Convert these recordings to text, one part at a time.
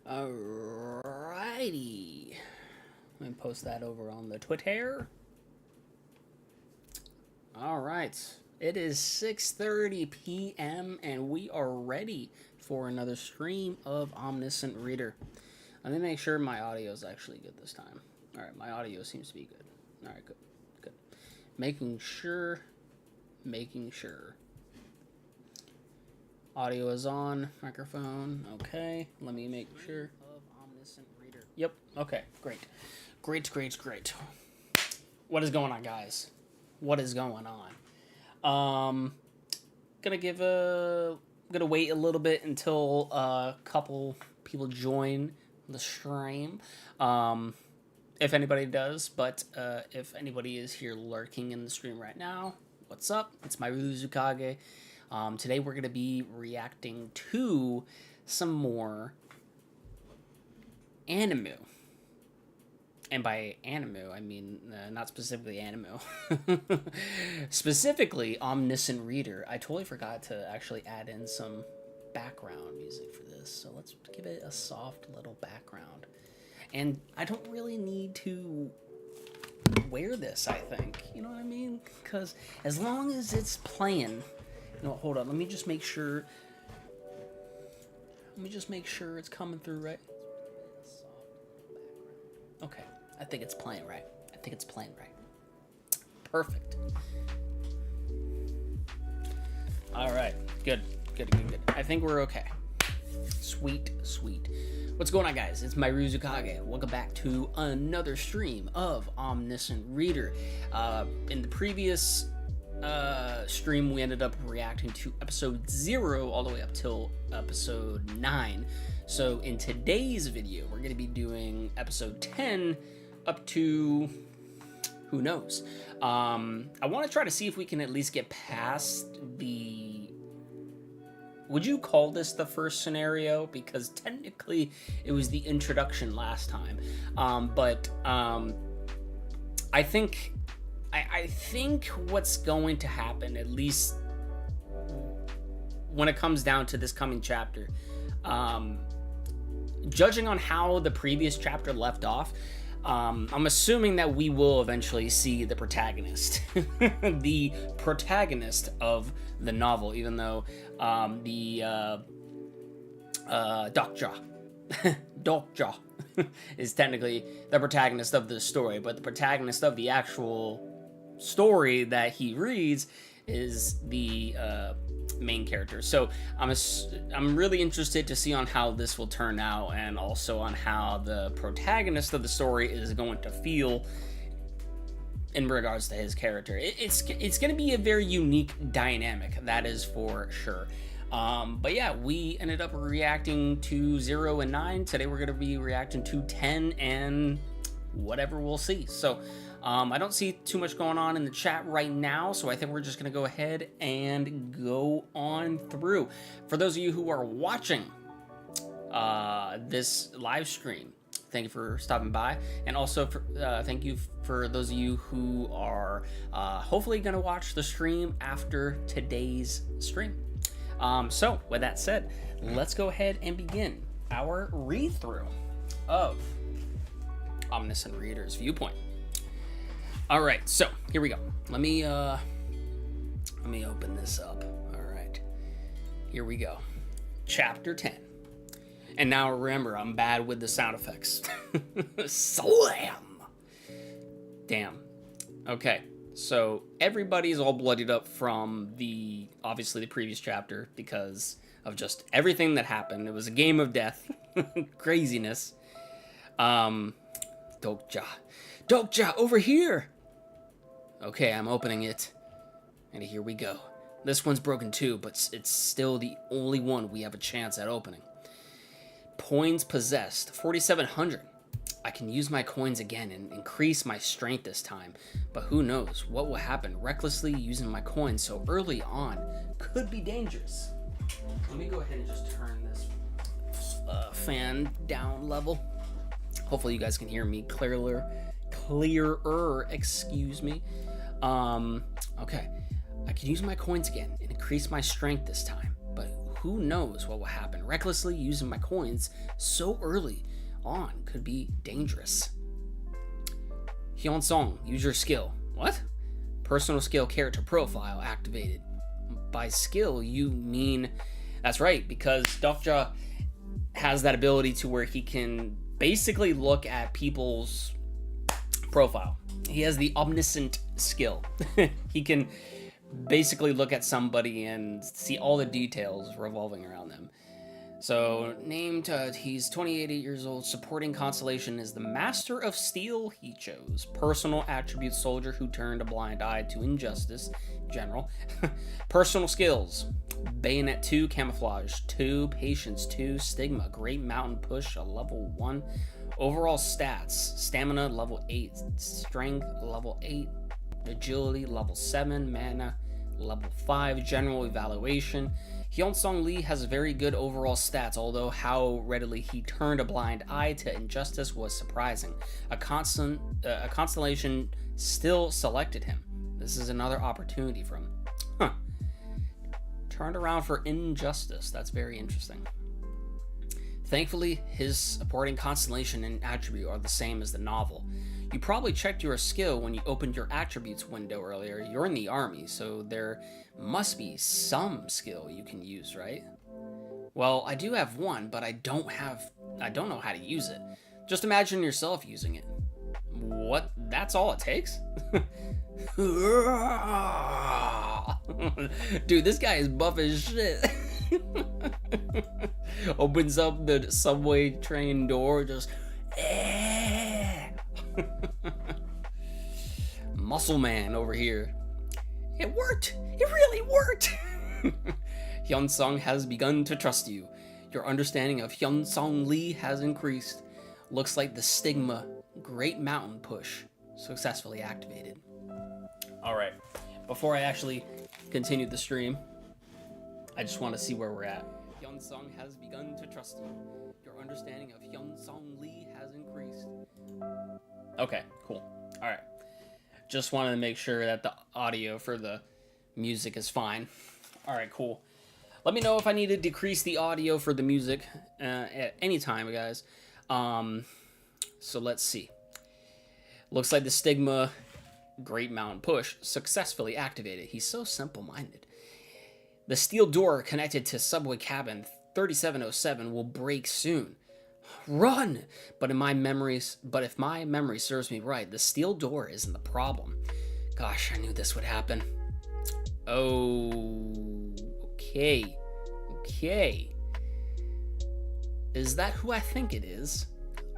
Alrighty. Let me post that over on the Twitter. Alright. It is 6:30 p.m. and we are ready for another stream of Omniscient Reader. Let me make sure my audio is actually good this time. Alright, my audio seems to be good. Alright, good. Good. Making sure. Audio is on. Microphone. Okay. Let me make sure. Of Omniscient Reader. Yep. Okay. Great. Great. What is going on, guys? What is going on? Gonna wait a little bit until a couple people join the stream. If anybody does, but if anybody is here lurking in the stream right now, what's up? It's Mairuzukage. Today we're going to be reacting to some more anime. And by anime, I mean not specifically anime. Specifically, Omniscient Reader. I totally forgot to actually add in some background music for this. So let's give it a soft little background. And I don't really need to wear this, I think. You know what I mean? Because as long as it's playing... No, hold on. Let me just make sure it's coming through right. Okay. I think it's playing right. Perfect. All right. Good. I think we're okay. Sweet. What's going on, guys? It's Mairuzukage. Welcome back to another stream of Omniscient Reader. In the previous stream, we ended up reacting to episode 0 all the way up till episode 9. So in today's video, we're going to be doing episode 10 up to who knows. I want to try to see if we can at least get past the... Would you call this the first scenario? Because technically it was the introduction last time. But I think what's going to happen, at least when it comes down to this coming chapter, judging on how the previous chapter left off, I'm assuming that we will eventually see the protagonist, the protagonist of the novel, even though the Dokja is technically the protagonist of the story, but the protagonist of the actual story that he reads is the main character. So I'm really interested to see on how this will turn out, and also on how the protagonist of the story is going to feel in regards to his character. It's going to be a very unique dynamic, that is for sure. But yeah, we ended up reacting to 0 and 9. Today we're going to be reacting to 10 and whatever, we'll see. So I don't see too much going on in the chat right now, so I think we're just going to go ahead and go on through. For those of you who are watching this live stream, thank you for stopping by, and also thank you for those of you who are hopefully going to watch the stream after today's stream. So with that said, let's go ahead and begin our read-through of Omniscient Reader's Viewpoint. All right, so here we go. Let me open this up. All right, here we go. Chapter 10. And now remember, I'm bad with the sound effects. Slam! Damn. Okay, so everybody's all bloodied up from obviously the previous chapter because of just everything that happened. It was a game of death. Craziness. Dokja, over here! Okay, I'm opening it. And here we go. This one's broken too, but it's still the only one we have a chance at opening. Coins possessed, 4,700. I can use my coins again and increase my strength this time, but who knows what will happen. Recklessly using my coins so early on could be dangerous. Let me go ahead and just turn this fan down level. Hopefully you guys can hear me clearer, excuse me. Okay, I can use my coins again and increase my strength this time, but who knows what will happen. Recklessly using my coins so early on could be dangerous. Hyunsong, use your skill. What? Personal skill character profile activated. By skill, you mean... That's right, because Dokja has that ability to where he can basically look at people's profile. He has the omniscient skill. He can basically look at somebody and see all the details revolving around them. So, named, he's 28 years old. Supporting constellation is the Master of Steel he chose. Personal attribute, soldier who turned a blind eye to injustice. General. Personal skills. Bayonet 2, camouflage 2, patience 2, stigma, great mountain push, a level 1. Overall stats, stamina level 8, strength level 8, agility level 7, mana level 5, general evaluation. Hyunsong Lee has very good overall stats, although how readily he turned a blind eye to injustice was surprising. A constellation still selected him. This is another opportunity for him. Turned around for injustice. That's very interesting. Thankfully, his supporting constellation and attribute are the same as the novel. You probably checked your skill when you opened your attributes window earlier. You're in the army, so there must be some skill you can use, right? Well, I do have one, but I don't know how to use it. Just imagine yourself using it. What? That's all it takes? Dude, this guy is buff as shit. Opens up the subway train door, just muscle man over here. It worked. It really worked. Hyunsong has begun to trust you. Your understanding of Hyunsong Lee has increased. Looks like the stigma great mountain push successfully activated. Alright, before I actually continue the stream, I just want to see where we're at. Hyunsong has begun to trust you. Your understanding of Hyunsong Lee has increased. Okay, cool. Alright. Just wanted to make sure that the audio for the music is fine. Alright, cool. Let me know if I need to decrease the audio for the music at any time, guys. So let's see. Looks like the stigma great mountain push successfully activated. He's so simple-minded. The steel door connected to subway cabin 3707 will break soon. Run! But if my memory serves me right, the steel door isn't the problem. Gosh, I knew this would happen. Okay. Is that who I think it is?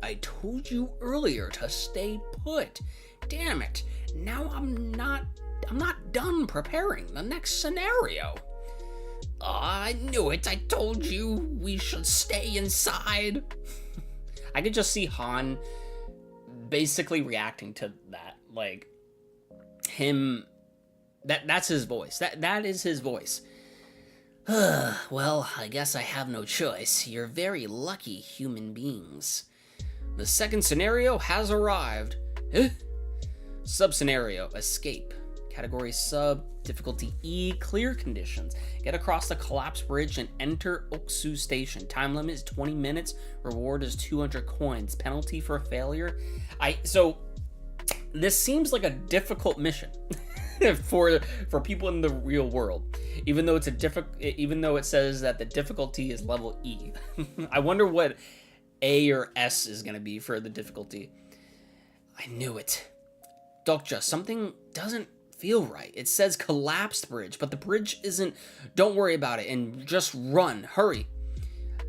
I told you earlier to stay put. Damn it. Now I'm not done preparing the next scenario. I knew it. I told you we should stay inside. I could just see Han basically reacting to that. Like him, that's his voice. That is his voice. Well, I guess I have no choice. You're very lucky human beings. The second scenario has arrived. Sub-scenario, escape. Category sub, difficulty E, clear conditions. Get across the collapsed bridge and enter Oksu station. Time limit is 20 minutes. Reward is 200 coins. Penalty for failure. So this seems like a difficult mission for people in the real world. Even though it says that the difficulty is level E. I wonder what A or S is going to be for the difficulty. I knew it. Dokja, something doesn't feel right. It says collapsed bridge, but the bridge isn't. Don't worry about it and just run. Hurry.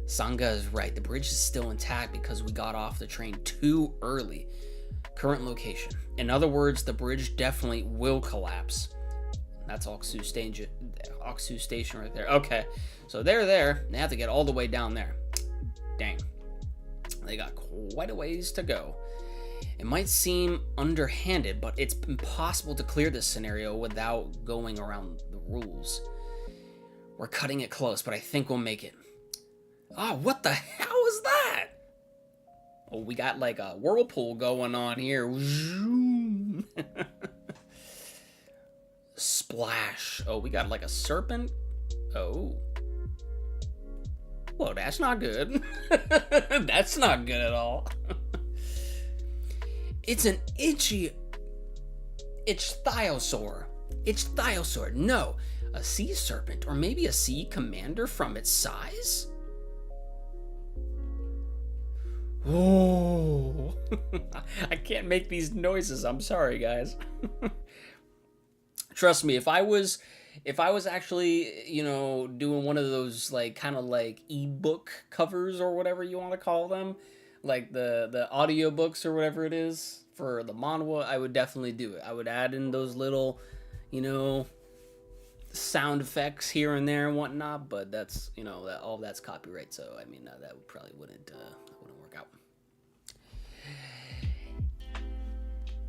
Sangha is right. The bridge is still intact because we got off the train too early. Current location. In other words, the bridge definitely will collapse. That's Oksu station right there. Okay, so they're there. They have to get all the way down there. Dang. They got quite a ways to go. It might seem underhanded, but it's impossible to clear this scenario without going around the rules. We're cutting it close, but I think we'll make it. Oh, what the hell is that? Oh, we got like a whirlpool going on here. Splash. Oh, we got like a serpent. Oh. Whoa, that's not good. That's not good at all. It's an ichthyosaur. Ichthyosaur. No, a sea serpent, or maybe a sea commander from its size? Oh, I can't make these noises. I'm sorry, guys. Trust me, if I was actually, doing one of those like kind of like ebook covers or whatever you want to call them, like the audiobooks or whatever it is for the manhwa, I would definitely do it. I would add in those little, sound effects here and there and whatnot, but that's, that all that's copyright, so I mean that probably wouldn't work out.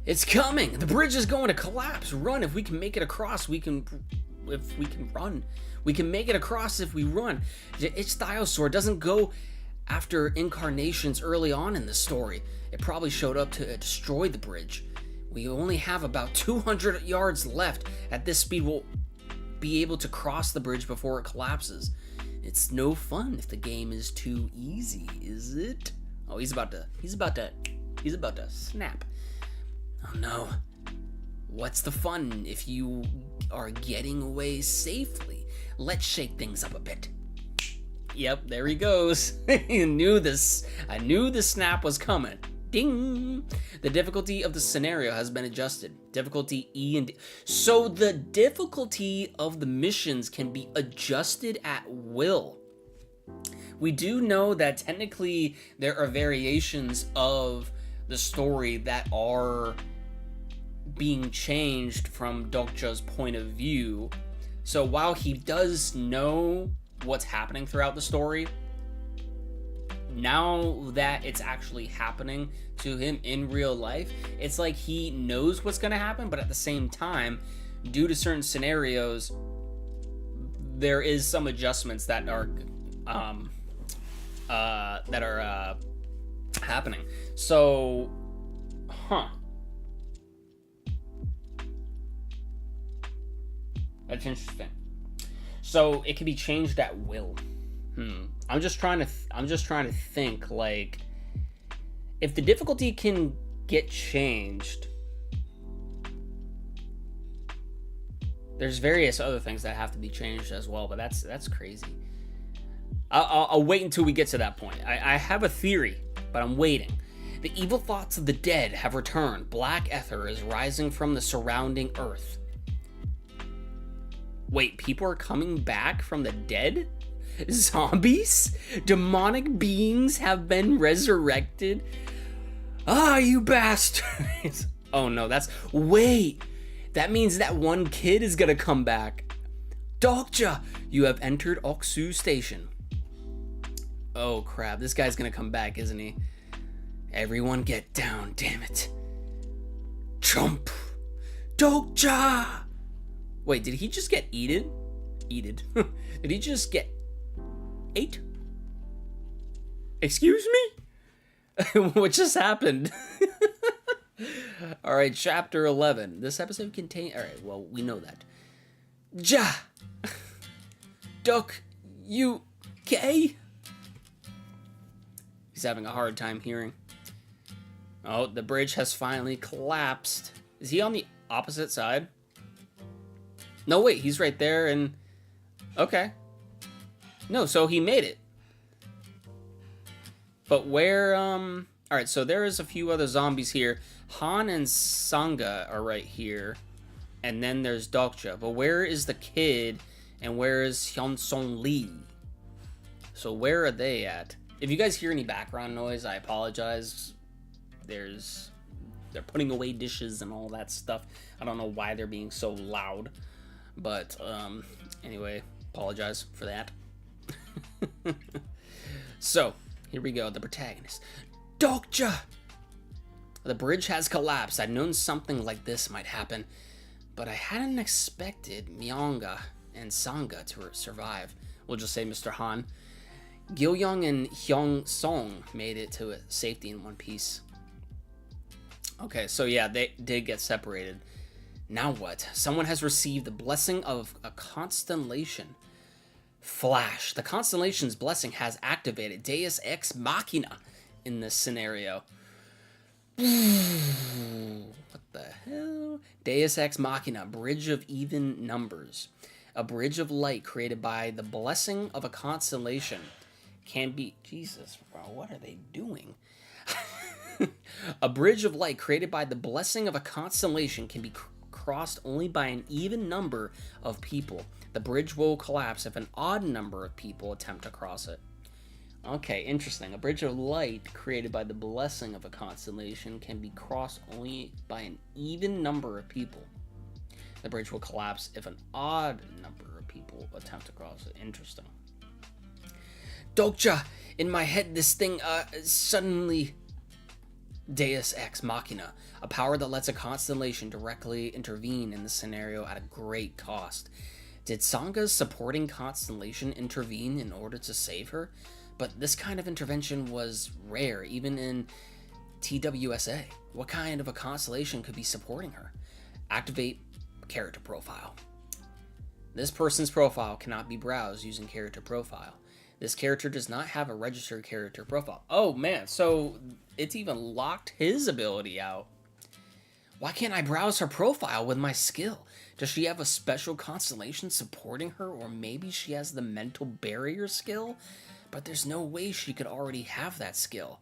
It's coming. The bridge is going to collapse. Run. If we can make it across, if we can run. We can make it across if we run. The Ichthyosaur doesn't go after incarnations early on in the story. It probably showed up to destroy the bridge. We only have about 200 yards left. At this speed, we'll be able to cross the bridge before it collapses. It's no fun if the game is too easy, is it? Oh, he's about to snap. Oh no. What's the fun if you are getting away safely? Let's shake things up a bit. Yep, there he goes. I knew the snap was coming. Ding! The difficulty of the scenario has been adjusted. Difficulty E and D. So the difficulty of the missions can be adjusted at will. We do know that technically there are variations of the story that are being changed from Dokja's point of view. So while he does know what's happening throughout the story, now that it's actually happening to him in real life, it's like he knows what's going to happen, but at the same time, due to certain scenarios, there is some adjustments that are happening. So, that's interesting. So it can be changed at will. I'm just trying to think, like, if the difficulty can get changed, there's various other things that have to be changed as well, but that's crazy. I'll wait until we get to that point. I have a theory, but I'm waiting. The evil thoughts of the dead have returned. Black ether is rising from the surrounding earth. Wait, people are coming back from the dead? Zombies? Demonic beings have been resurrected? Ah, you bastards! Oh no, wait! That means that one kid is gonna come back. Dokja, you have entered Oksu station. Oh crap, this guy's gonna come back, isn't he? Everyone get down, damn it. Jump! Dokja! Wait, did he just get eaten? Did he just get ate? Excuse me? What just happened? Alright, chapter 11. This episode contains... Alright, well, we know that. Ja! Duck, you gay? He's having a hard time hearing. Oh, the bridge has finally collapsed. Is he on the opposite side? No, wait, he's right there and... Okay. No, so he made it. But where, Alright, so there is a few other zombies here. Han and Sangha are right here. And then there's Dokja. But where is the kid? And where is Hyunsong Lee? So where are they at? If you guys hear any background noise, I apologize. They're putting away dishes and all that stuff. I don't know why they're being so loud. But, anyway, apologize for that. So, here we go, the protagonist. Dokja! The bridge has collapsed. I'd known something like this might happen, but I hadn't expected Myanga and Sangha to survive. We'll just say Mr. Han. Gilyoung and Hyung Song made it to safety in one piece. Okay, so yeah, they did get separated. Now what? Someone has received the blessing of a constellation. Flash. The constellation's blessing has activated Deus Ex Machina in this scenario. What the hell? Deus Ex Machina, bridge of even numbers. A bridge of light created by the blessing of a constellation can be... Jesus, bro, what are they doing? A bridge of light created by the blessing of a constellation can be crossed only by an even number of people. The bridge will collapse if an odd number of people attempt to cross it. Okay, interesting. A bridge of light created by the blessing of a constellation can be crossed only by an even number of people. The bridge will collapse if an odd number of people attempt to cross it. Interesting. Dokja! In my head, this thing, suddenly... Deus Ex Machina, a power that lets a constellation directly intervene in the scenario at a great cost. Did Sanga's supporting constellation intervene in order to save her? But this kind of intervention was rare, even in TWSA. What kind of a constellation could be supporting her? Activate character profile. This person's profile cannot be browsed using character profile. This character does not have a registered character profile. Oh man, so it's even locked his ability out. Why can't I browse her profile with my skill? Does she have a special constellation supporting her, or maybe she has the mental barrier skill? But there's no way she could already have that skill.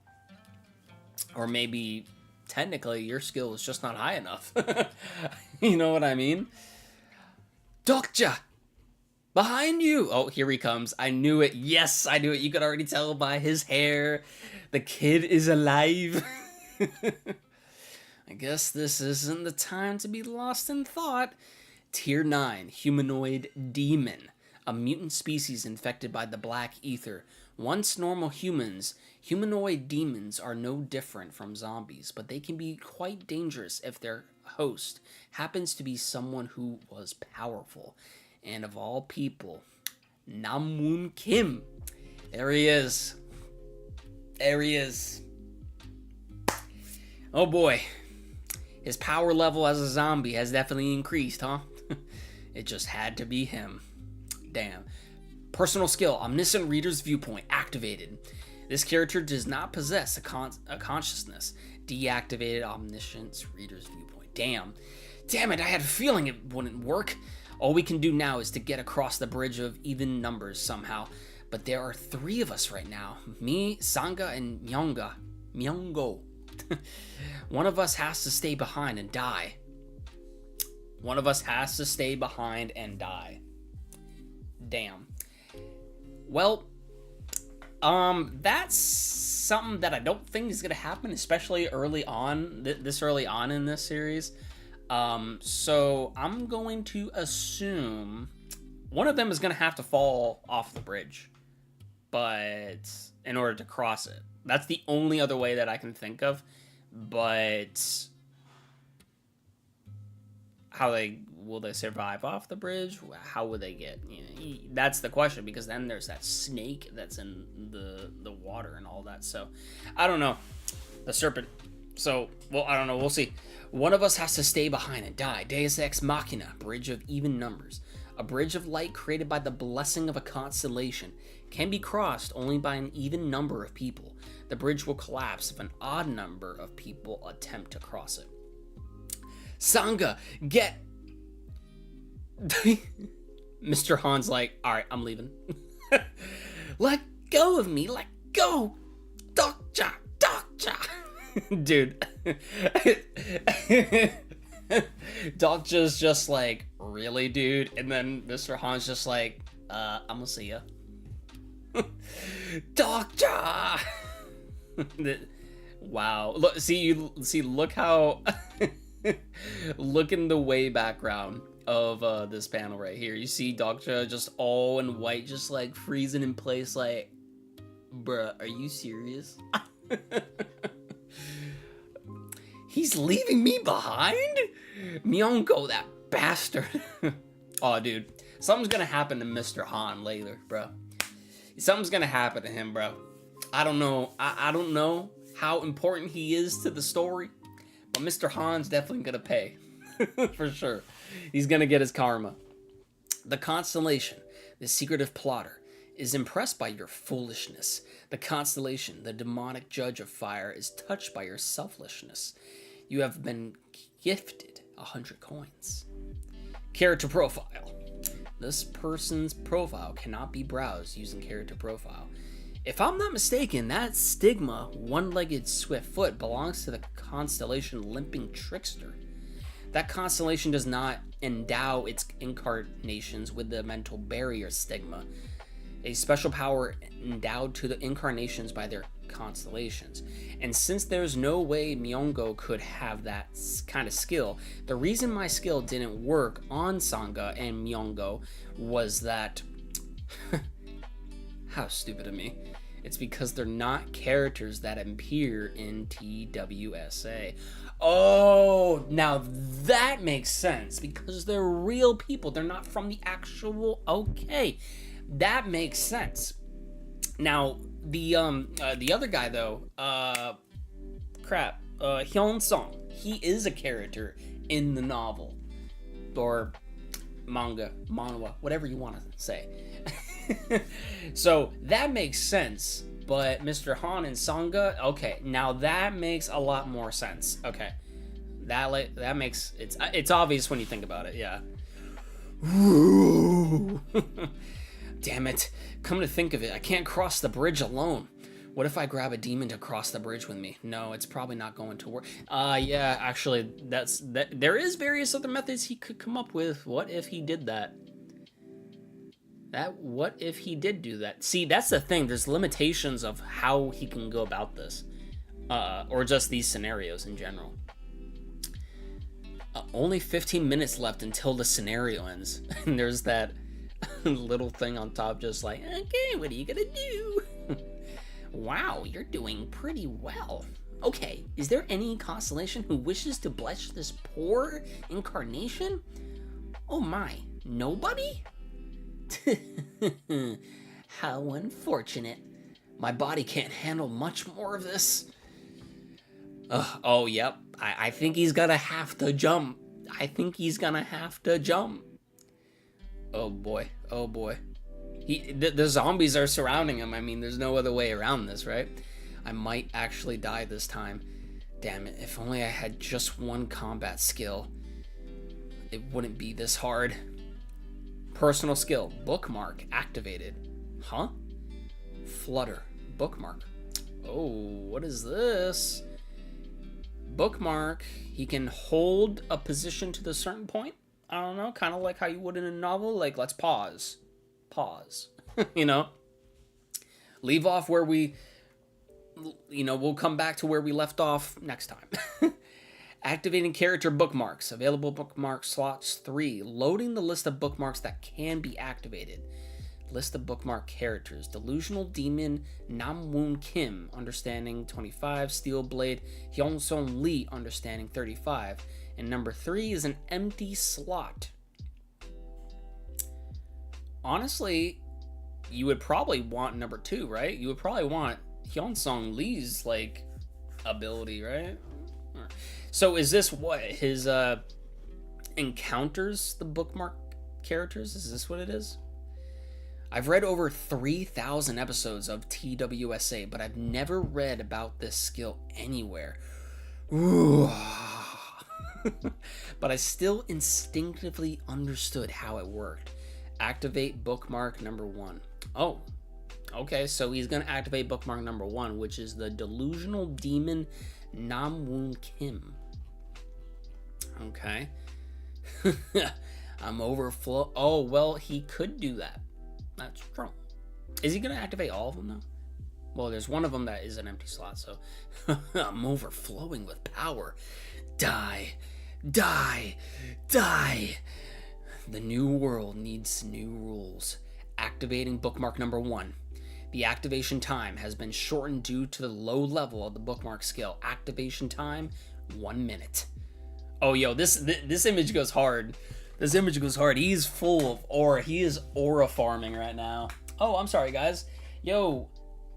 Or maybe, technically, your skill is just not high enough. You know what I mean? Dokja! Behind you! Oh, here he comes. I knew it. Yes, I knew it. You could already tell by his hair. The kid is alive. I guess this isn't the time to be lost in thought. Tier 9, Humanoid Demon. A mutant species infected by the Black Ether. Once normal humans, humanoid demons are no different from zombies, but they can be quite dangerous if their host happens to be someone who was powerful. And of all people, Namun Kim. There he is. There he is. Oh boy. His power level as a zombie has definitely increased, huh? It just had to be him. Damn. Personal skill, Omniscient Reader's Viewpoint, activated. This character does not possess a consciousness. Deactivated Omniscient Reader's Viewpoint. Damn. Damn it, I had a feeling it wouldn't work. All we can do now is to get across the bridge of even numbers somehow. But there are 3 of us right now. Me, Sanga, and Myungo. One of us has to stay behind and die. One of us has to stay behind and die. Damn. Well, that's something that I don't think is going to happen, especially early on, this early on in this series. So I'm going to assume one of them is going to have to fall off the bridge, but in order to cross it. That's the only other way that I can think of, but will they survive off the bridge? How would they get, that's the question, because then there's that snake that's in the water and all that. So I don't know. The serpent. So, well, I don't know. We'll see. One of us has to stay behind and die. Deus Ex Machina, bridge of even numbers. A bridge of light created by the blessing of a constellation can be crossed only by an even number of people. The bridge will collapse if an odd number of people attempt to cross it. Sanga, get... Mr. Han's like, alright, I'm leaving. Let go of me, let go! Dokja! Dude. Dokja's just like, really, dude? And then Mr. Han's just like, I'm gonna see ya. Dokja! Wow. Look, look how... look in the way background of this panel right here. You see Dokja just all in white, just like freezing in place, like, bruh, are you serious? He's leaving me behind? Myungo, that bastard. Oh, dude. Something's gonna happen to Mr. Han later, bro. Something's gonna happen to him, bro. I don't know. I don't know how important he is to the story, but Mr. Han's definitely gonna pay. For sure. He's gonna get his karma. The constellation. The secretive plotter is impressed by your foolishness. The constellation, the demonic judge of fire, is touched by your selfishness. You have been gifted 100 coins. Character profile. This person's profile cannot be browsed using character profile. If I'm not mistaken, that stigma, one-legged swift foot, belongs to the constellation Limping Trickster. That constellation does not endow its incarnations with the mental barrier stigma, a special power endowed to the incarnations by their constellations. And since there's no way Myongo could have that kind of skill, the reason my skill didn't work on Sangha and Myongo was that... How stupid of me. It's because they're not characters that appear in TWSA. Oh, now that makes sense, because they're real people. They're not from the actual... Okay, that makes sense. Now, the other guy, though, Hyun Song, he is a character in the novel. Or manga, manhwa, whatever you want to say. So that makes sense, but Mr. Han and Sangha, okay, now that makes a lot more sense. Okay, that makes it's obvious when you think about it. Yeah. Damn it! Come to think of it, I can't cross the bridge alone. What if I grab a demon to cross the bridge with me? No, it's probably not going to work. Yeah, actually, there is various other methods he could come up with. What if he did that? What if he did do that? See, that's the thing. There's limitations of how he can go about this. Or just these scenarios in general. Only 15 minutes left until the scenario ends. And there's that little thing on top just like, okay, what are you gonna do? Wow, you're doing pretty well. Okay, is there any constellation who wishes to bless this poor incarnation? Oh my, nobody? How unfortunate. My body can't handle much more of this. Oh, yep. I think he's gonna have to jump. Oh boy. Oh boy. The zombies are surrounding him. I mean, there's no other way around this, right? I might actually die this time. Damn it. If only I had just one combat skill, it wouldn't be this hard. Personal skill, bookmark, activated. Huh? Flutter, bookmark. Oh, what is this? Bookmark, he can hold a position to the certain point. I don't know, kind of like how you would in a novel. Like, let's pause. You know? Leave off where we, we'll come back to where we left off next time. Activating character bookmarks. Available bookmark slots 3. Loading the list of bookmarks that can be activated. List of bookmark characters. Delusional Demon Namwoon Kim, understanding 25. Steel Blade Hyunsung Lee, understanding 35. And number 3 is an empty slot. Honestly, you would probably want number 2, right? You would probably want Hyunsung Lee's, ability, right? So is this what his encounters the bookmark characters? Is this what it is? I've read over 3,000 episodes of TWSA, but I've never read about this skill anywhere. Ooh. But I still instinctively understood how it worked. Activate bookmark number 1. Oh, okay, so he's gonna activate bookmark number 1, which is the Delusional Demon Namwoon Kim. Okay. I'm overflow. Oh, well, he could do that. That's true. Is he going to activate all of them, though? Well, there's one of them that is an empty slot, so... I'm overflowing with power. Die. Die. Die. The new world needs new rules. Activating bookmark number 1. The activation time has been shortened due to the low level of the bookmark skill. Activation time, 1 minute. Oh, yo, this image goes hard. This image goes hard. He's full of aura. He is aura farming right now. Oh, I'm sorry, guys. Yo,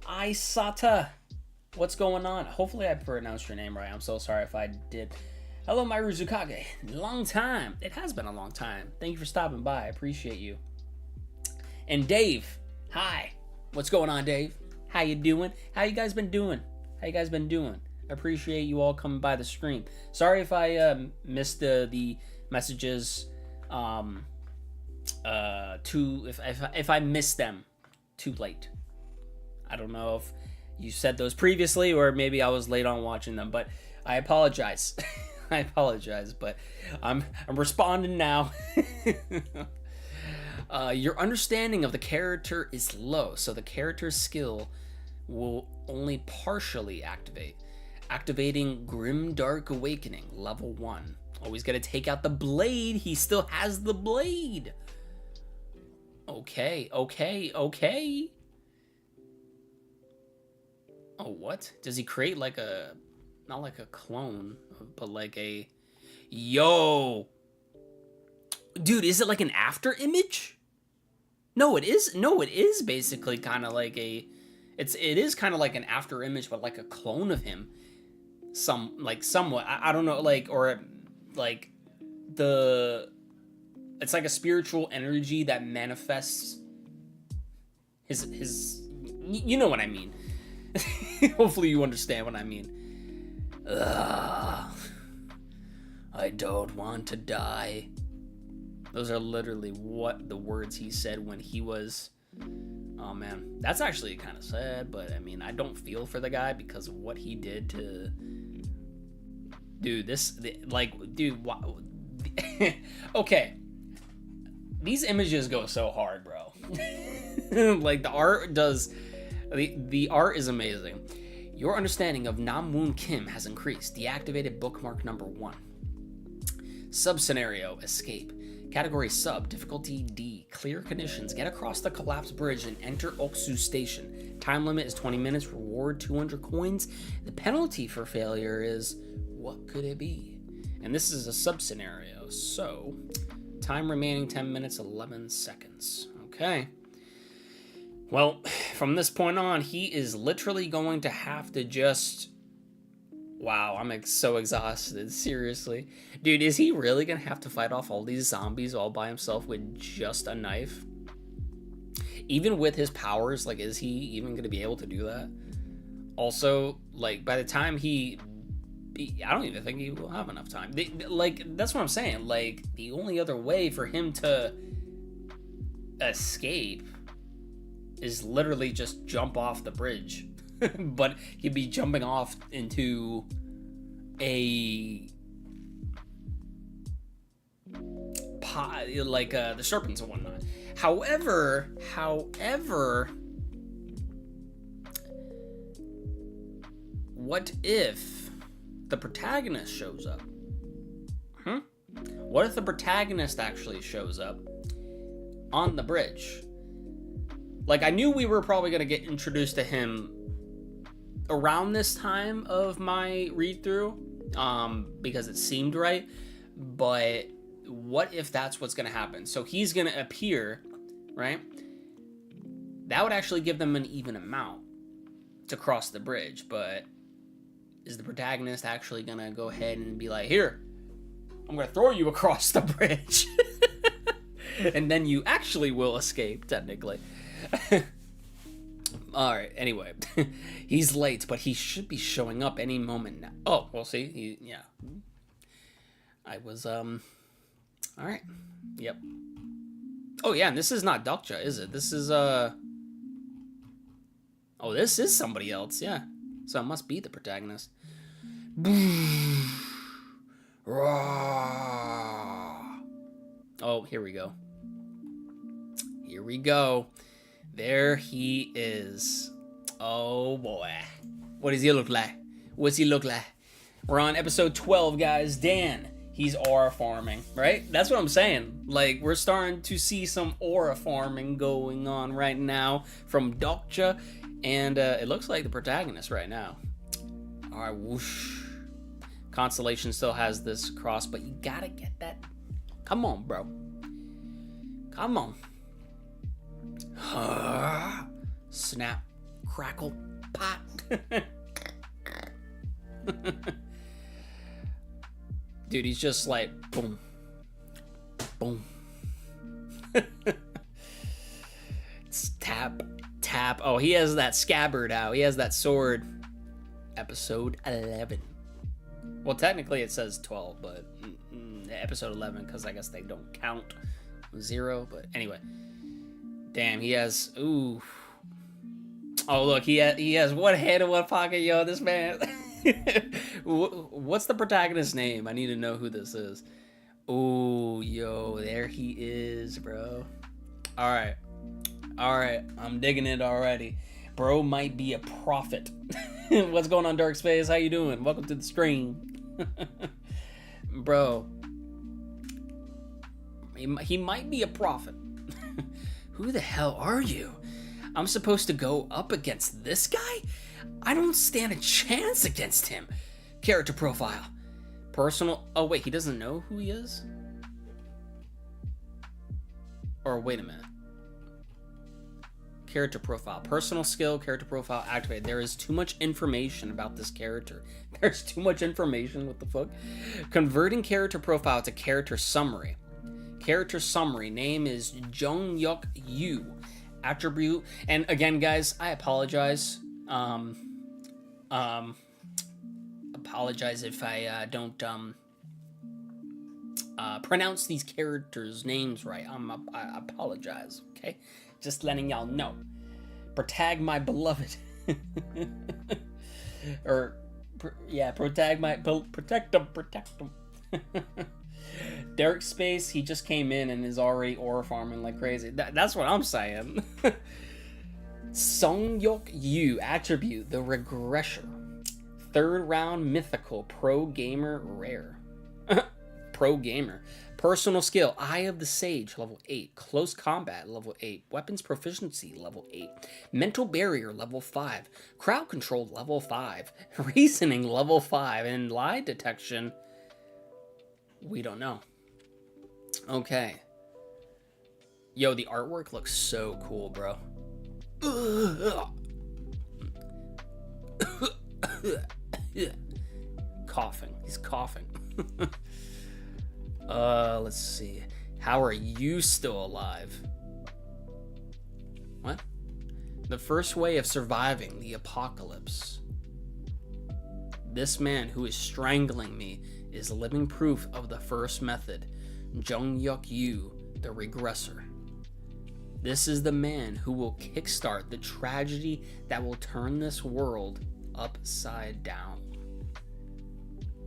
Aisata. What's going on? Hopefully I pronounced your name right. I'm so sorry if I did. Hello, Mairuzukage. Long time. It has been a long time. Thank you for stopping by. I appreciate you. And Dave, hi. What's going on, Dave? How you doing? How you guys been doing? I appreciate you all coming by the stream. Sorry if I missed the messages if I missed them too late. I don't know if you said those previously or maybe I was late on watching them, but I apologize. I apologize, but I'm responding now. Your understanding of the character is low, so the character's skill will only partially activate. Activating Grim Dark Awakening, level 1. Always gotta take out the blade. He still has the blade. Okay. Oh, what? Does he create like a... Not like a clone, but like a... Yo! Dude, is it like an after image? No, it is basically kind of like a... It is kind of like an after image, but like a clone of him. Somewhat. I don't know, like, or like it's like a spiritual energy that manifests his you know what I mean. Hopefully you understand what I mean. Ugh. I don't want to die. Those are literally what the words he said when he was... Oh man, that's actually kind of sad, but I mean, I don't feel for the guy because of what he did to... Dude, wow. Okay. These images go so hard, bro. Like, the art does... The art is amazing. Your understanding of Nam Woon Kim has increased. Deactivated bookmark number 1. Sub-scenario, escape. Category sub, difficulty D. Clear conditions. Get across the collapsed bridge and enter Oksu station. Time limit is 20 minutes. Reward 200 coins. The penalty for failure is... What could it be? And this is a sub-scenario, so... Time remaining 10 minutes, 11 seconds. Okay. Well, from this point on, he is literally going to have to just... Wow, I'm so exhausted, seriously. Dude, is he really gonna have to fight off all these zombies all by himself with just a knife? Even with his powers, like, is he even gonna be able to do that? Also, like, by the time I don't even think he will have enough time. That's what I'm saying. Like, the only other way for him to escape is literally just jump off the bridge. But he'd be jumping off into a pot, like the serpents and whatnot. However, what if the protagonist shows up? What if the protagonist actually shows up on the bridge? Like, I knew we were probably going to get introduced to him around this time of my read-through, because it seemed right, but what if that's what's going to happen? So he's going to appear, right? That would actually give them an even amount to cross the bridge, but is the protagonist actually going to go ahead and be like, here, I'm going to throw you across the bridge, and then you actually will escape, technically. Alright, anyway. He's late, but he should be showing up any moment now. Oh, we'll see. Yeah. I was, Alright. Yep. Oh, yeah, and this is not Dokja, is it? This is, Oh, this is somebody else, yeah. So it must be the protagonist. Oh, here we go. Here we go. There he is. Oh boy. What does he look like? What's he look like? We're on episode 12, guys. Dan, he's aura farming, right? That's what I'm saying. Like, we're starting to see some aura farming going on right now from Dokja, and it looks like the protagonist right now. Alright, whoosh. Constellation still has this cross, but you gotta get that. Come on, bro. Come on. Snap, crackle, pop. Dude, he's just like, boom, boom. tap. Oh, he has that scabbard out. He has that sword. Episode 11. Well, technically it says 12, but episode 11, because I guess they don't count 0. But anyway, damn, he has. Ooh. Oh, look, he has one hand in one pocket, yo. This man. What's the protagonist's name? I need to know who this is. Oh, yo, there he is, bro. All right, I'm digging it already. Bro might be a prophet. What's going on, Dark Space? How you doing? Welcome to the stream. Bro, he might be a prophet. Who the hell are you? I'm supposed to go up against this guy? I don't stand a chance against him. Character profile. Personal... Oh, wait, he doesn't know who he is? Or wait a minute. Character profile. Personal skill, character profile activated. There is too much information about this character. There's too much information. What the fuck? Converting character profile to character summary. Character summary. Name is Jung-Yuk Yu. Attribute. And again, guys, I apologize. Apologize if I don't pronounce these characters' names right. I apologize, okay? Just letting y'all know. Protag my beloved. Protect him. Dark Space, he just came in and is already ore farming like crazy. That's what I'm saying. Sung-Yuk Yu, attribute, the regressor. 3rd round mythical, pro gamer rare. Pro gamer. Personal skill, Eye of the Sage, level 8. Close combat, level 8. Weapons proficiency, level 8. Mental barrier, level 5. Crowd control, level 5. Reasoning, level 5. And lie detection, we don't know. Okay. Yo, the artwork looks so cool, bro. Coughing. He's coughing. Let's see. How are you still alive? What? The first way of surviving the apocalypse. This man who is strangling me is living proof of the first method. Jung-Yuk Yu, the regressor. This is the man who will kickstart the tragedy that will turn this world upside down.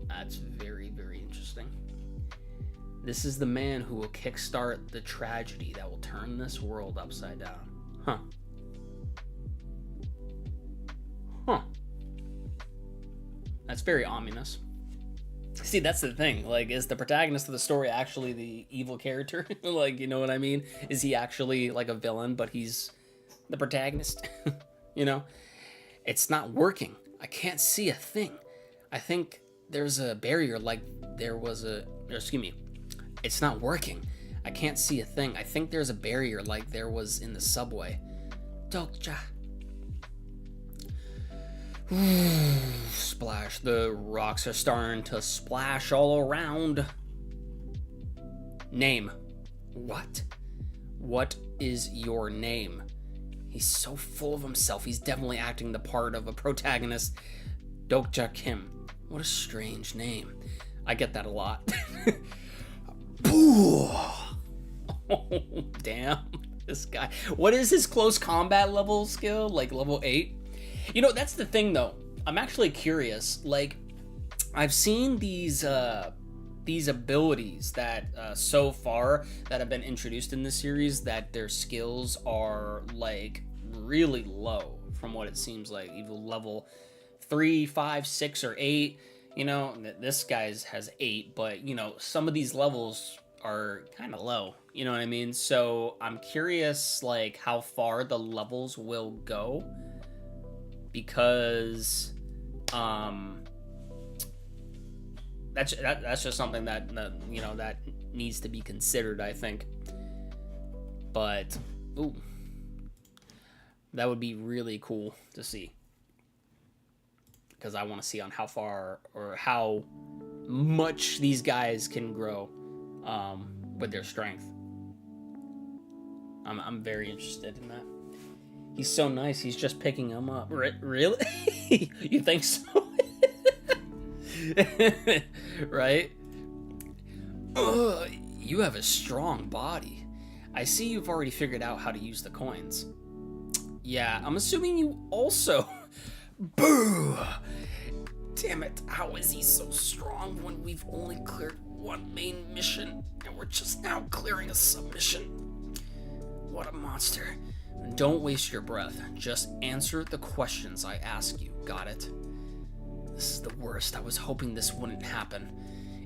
That's very, very interesting. This is the man who will kickstart the tragedy that will turn this world upside down. Huh. That's very ominous. See, that's the thing. Like, is the protagonist of the story actually the evil character? Like, you know what I mean? Is he actually like a villain, but he's the protagonist? You know? It's not working. I can't see a thing. I think there's a barrier like there was a... Excuse me. It's not working. I can't see a thing. I think there's a barrier like there was in the subway. Dokja. Splash. The rocks are starting to splash all around. Name. What? What is your name? He's so full of himself. He's definitely acting the part of a protagonist. Dokja Kim. What a strange name. I get that a lot. Oh, damn. This guy. What is his close combat level skill? Like level 8? You know, that's the thing though. I'm actually curious. Like, I've seen these abilities that so far that have been introduced in this series that their skills are like really low from what it seems like. Either level 3, 5, 6, or 8. You know, this guy's has 8, but you know, some of these levels are kind of low. You know what I mean? So I'm curious, like, how far the levels will go, because that's just something that you know, that needs to be considered, I think. But ooh, that would be really cool to see, because I want to see on how far or how much these guys can grow with their strength. I'm very interested in that. He's so nice, he's just picking him up. Really? You think so? Right? Ugh, you have a strong body. I see you've already figured out how to use the coins. Yeah, I'm assuming you also. Boo! Damn it, how is he so strong when we've only cleared one main mission and we're just now clearing a submission? What a monster. Don't waste your breath. Just answer the questions I ask you. Got it? This is the worst. I was hoping this wouldn't happen.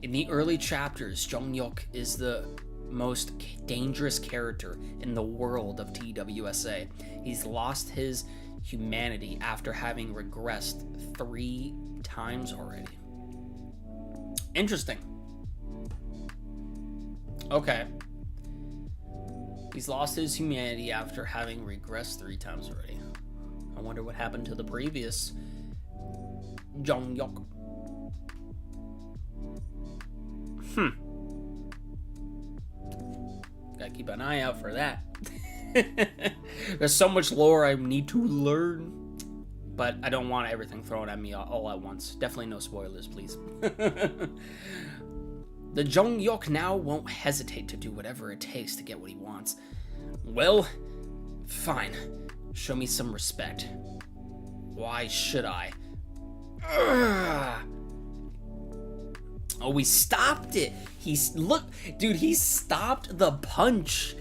In the early chapters, Jong-hyuk is the most dangerous character in the world of TWSA. He's lost his humanity after having regressed 3 times already. Interesting. Okay. He's lost his humanity after having regressed 3 times already. I wonder what happened to the previous Jong-hyuk. Gotta keep an eye out for that. There's so much lore I need to learn, but I don't want everything thrown at me all at once. Definitely no spoilers, please. The Jong-hyuk now won't hesitate to do whatever it takes to get what he wants. Well, fine. Show me some respect. Why should I? Ugh. Oh, we stopped it. Look, dude, he stopped the punch,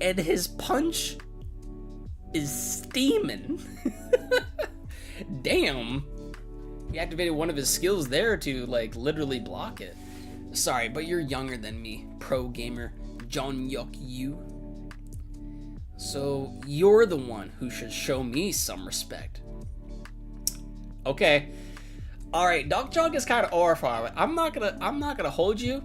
and his punch is steaming. Damn. He activated one of his skills there to, like, literally block it. Sorry, but you're younger than me, pro gamer Jong-hyuk you. So you're the one who should show me some respect. Okay. All right, Dokja is kind of horrifying. I'm not gonna hold you.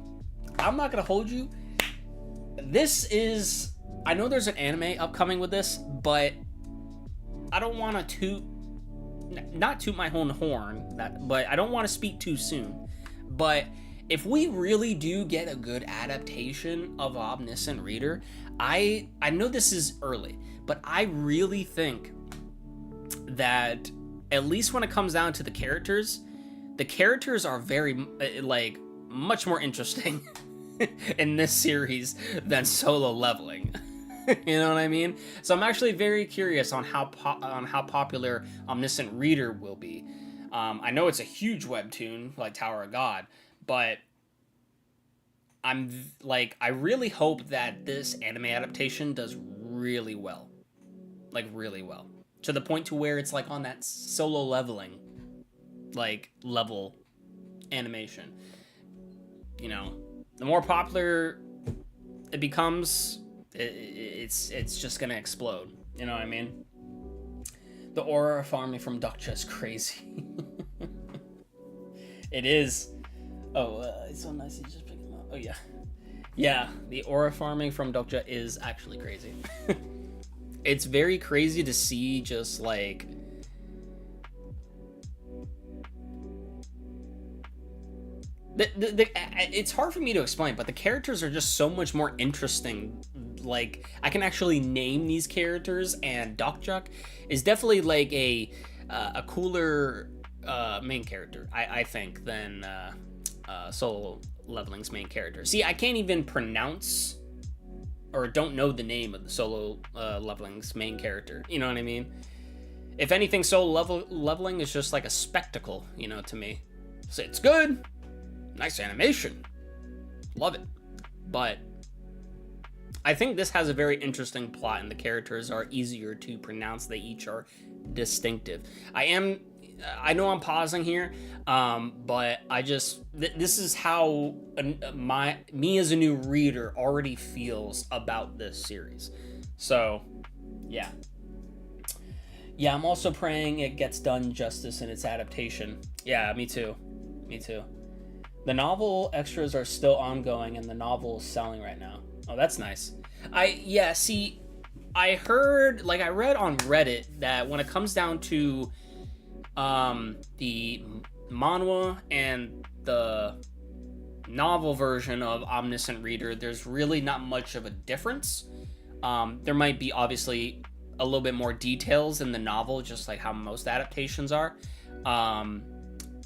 This is. I know there's an anime upcoming with this, but I don't want to not toot my own horn. But I don't want to speak too soon. But if we really do get a good adaptation of Omniscient Reader, I know this is early, but I really think that at least when it comes down to the characters are very, like, much more interesting in this series than Solo Leveling. You know what I mean? So I'm actually very curious on how popular Omniscient Reader will be. I know it's a huge webtoon, like Tower of God, but I really hope that this anime adaptation does really well. Like, really well. To the point to where it's, like, on that Solo Leveling, like, level animation. You know, the more popular it becomes, it's just gonna explode. You know what I mean? The aura farming from Dokja is crazy. It is. Oh, it's so nice you just picked them up. Oh, yeah. Yeah, the aura farming from Dokja is actually crazy. It's very crazy to see just, like, it's hard for me to explain, but the characters are just so much more interesting. Like, I can actually name these characters, and Dokja is definitely, like, a cooler main character, I think, than Solo Leveling's main character. See, I can't even pronounce or don't know the name of the Solo Leveling's main character. You know what I mean? If anything, Solo Leveling is just like a spectacle, you know, to me. So it's good. Nice animation. Love it. But I think this has a very interesting plot, and the characters are easier to pronounce. They each are distinctive. I know I'm pausing here, but this is how me as a new reader already feels about this series. So, yeah. Yeah, I'm also praying it gets done justice in its adaptation. Yeah, me too. The novel extras are still ongoing, and the novel is selling right now. Oh, that's nice. I heard, like, I read on Reddit that when it comes down to the manhwa and the novel version of Omniscient Reader, there's really not much of a difference. There might be obviously a little bit more details in the novel, just like how most adaptations are.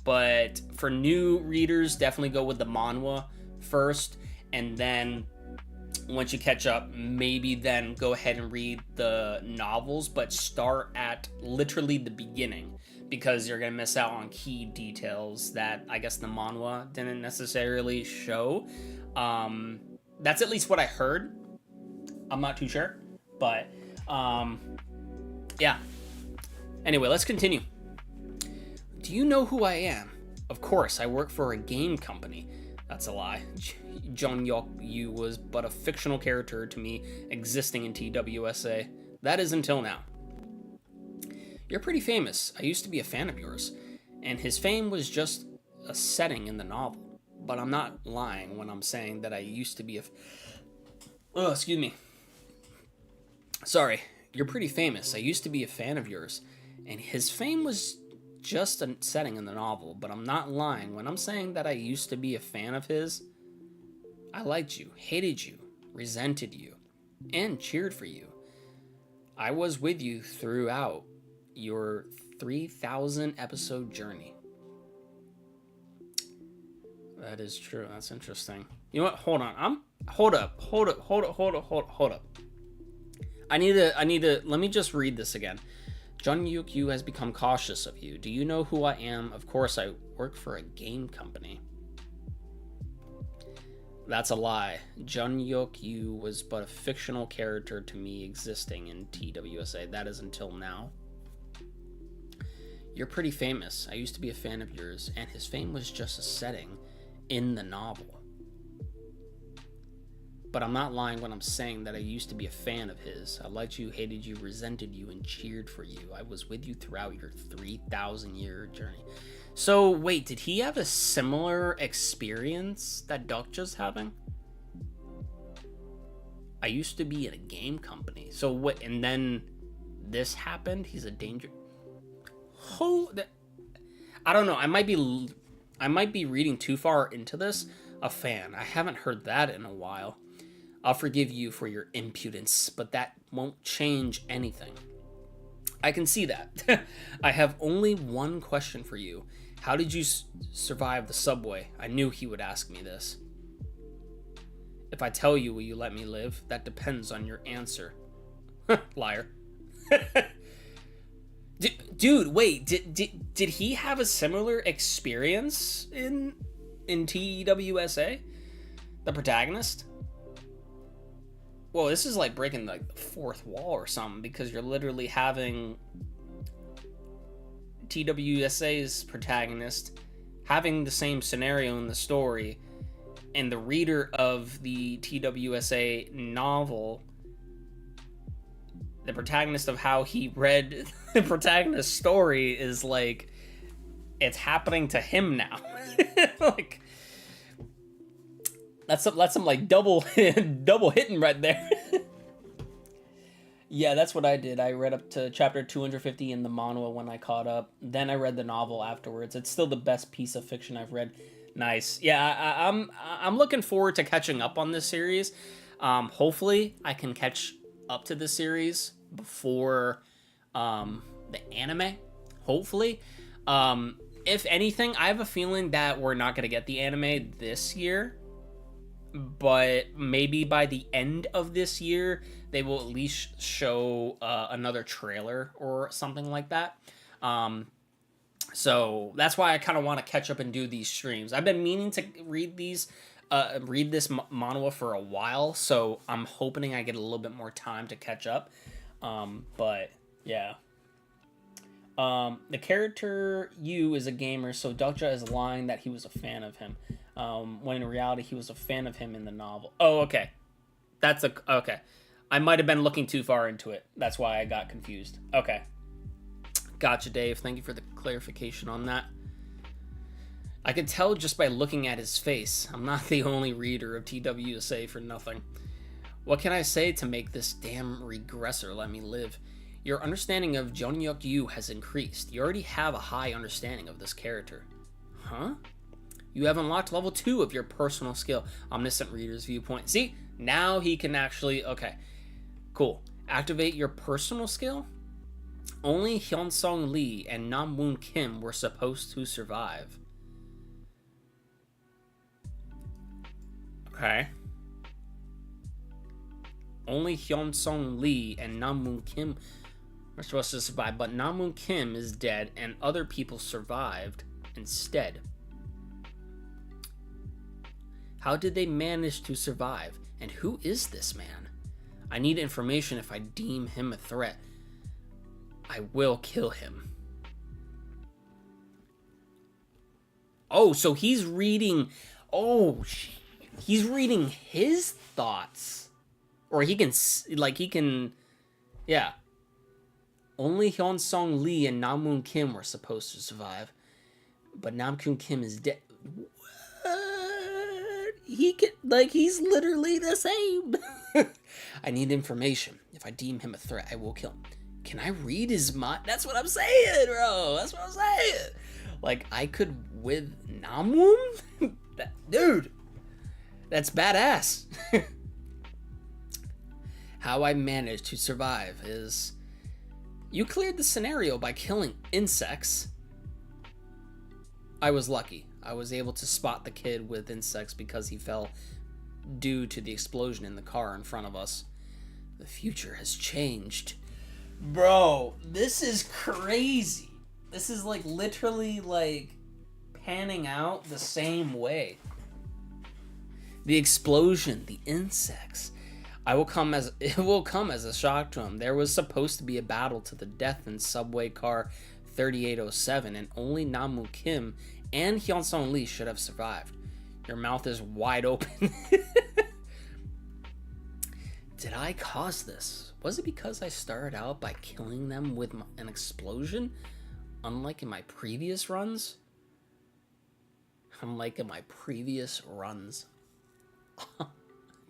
But for new readers, definitely go with the manhwa first, and then once you catch up, maybe then go ahead and read the novels, but start at literally the beginning, because you're going to miss out on key details that I guess the manhwa didn't necessarily show. That's at least what I heard. I'm not too sure, but yeah. Anyway, let's continue. Do you know who I am? Of course, I work for a game company. That's a lie. Jeonhyuk was but a fictional character to me existing in TWSA. That is until now. You're pretty famous. I used to be a fan of yours. And his fame was just a setting in the novel. But I'm not lying when I'm saying that I used to be Oh, excuse me. Sorry. You're pretty famous. I used to be a fan of yours. And his fame was just a setting in the novel, but I'm not lying when I'm saying that I used to be a fan of his. I liked you, hated you, resented you, and cheered for you. I was with you throughout your 3,000 episode journey. That is true. That's interesting. You know what? Hold on. Hold up. I need to, let me just read this again. Jeonhyuk has become cautious of you. Do you know who I am? Of course, I work for a game company. That's a lie. Jeonhyuk was but a fictional character to me existing in TWSA. That is until now. You're pretty famous. I used to be a fan of yours, and his fame was just a setting in the novel. But I'm not lying when I'm saying that I used to be a fan of his. I liked you, hated you, resented you, and cheered for you. I was with you throughout your 3,000-year journey. So, wait, did he have a similar experience that Dokja's having? I used to be at a game company. So, what, and then this happened? He's a danger... I don't know. I might be reading too far into this. A fan. I haven't heard that in a while. I'll forgive you for your impudence, but that won't change anything. I can see that. I have only one question for you. How did you survive the subway? I knew he would ask me this. If I tell you, will you let me live? That depends on your answer. Liar. Dude, wait, did he have a similar experience in TWSA? The protagonist? Well, this is like breaking like the fourth wall or something, because you're literally having TWSA's protagonist having the same scenario in the story, and the reader of the TWSA novel, the protagonist of how he read the protagonist's story, is like, it's happening to him now. Like, that's some like double hitting right there. Yeah, that's what I did. I read up to chapter 250 in the manhwa when I caught up. Then I read the novel afterwards. It's still the best piece of fiction I've read. Nice. Yeah, I'm looking forward to catching up on this series. Hopefully, I can catch up to the series before the anime. Hopefully. If anything, I have a feeling that we're not going to get the anime this year. But maybe by the end of this year, they will at least show another trailer or something like that. So that's why I kind of want to catch up and do these streams. I've been meaning to read this manhwa for a while, so I'm hoping I get a little bit more time to catch up. But yeah. The character Yu is a gamer, so Dokja is lying that he was a fan of him. When in reality he was a fan of him in the novel. Oh, okay. Okay. I might have been looking too far into it. That's why I got confused. Okay. Gotcha, Dave. Thank you for the clarification on that. I could tell just by looking at his face. I'm not the only reader of TWSA for nothing. What can I say to make this damn regressor let me live? Your understanding of Jeonhyuk has increased. You already have a high understanding of this character. Huh? You have unlocked level 2 of your personal skill, Omniscient Reader's Viewpoint. See? Now he can actually... Okay. Cool. Activate your personal skill? Only Hyunsung Lee and Namwoon Kim were supposed to survive. Okay. Only Hyunsung Lee and Namwoon Kim were supposed to survive, but Namwoon Kim is dead and other people survived instead. How did they manage to survive? And who is this man? I need information. If I deem him a threat, I will kill him. Oh, so he's reading... Oh, he's reading his thoughts. Or he can... Yeah. Only Hyunsung Lee and Namwoon Kim were supposed to survive. But Namwoon Kim is dead. He's literally the same. I need information. If I deem him a threat, I will kill him. Can I read his mind? That's what I'm saying, bro. That's what I'm saying. Like, I could with Namwoon? Dude, that's badass. How I managed to survive is... You cleared the scenario by killing insects. I was lucky. I was able to spot the kid with insects because he fell due to the explosion in the car in front of us. The future has changed. Bro, this is crazy. This is like literally like panning out the same way. The explosion, the insects. It will come as a shock to him. There was supposed to be a battle to the death in subway car 3807, and only Namwoon Kim and Hyunsung Lee should have survived. Your mouth is wide open. Did I cause this? Was it because I started out by killing them with an explosion? Unlike in my previous runs?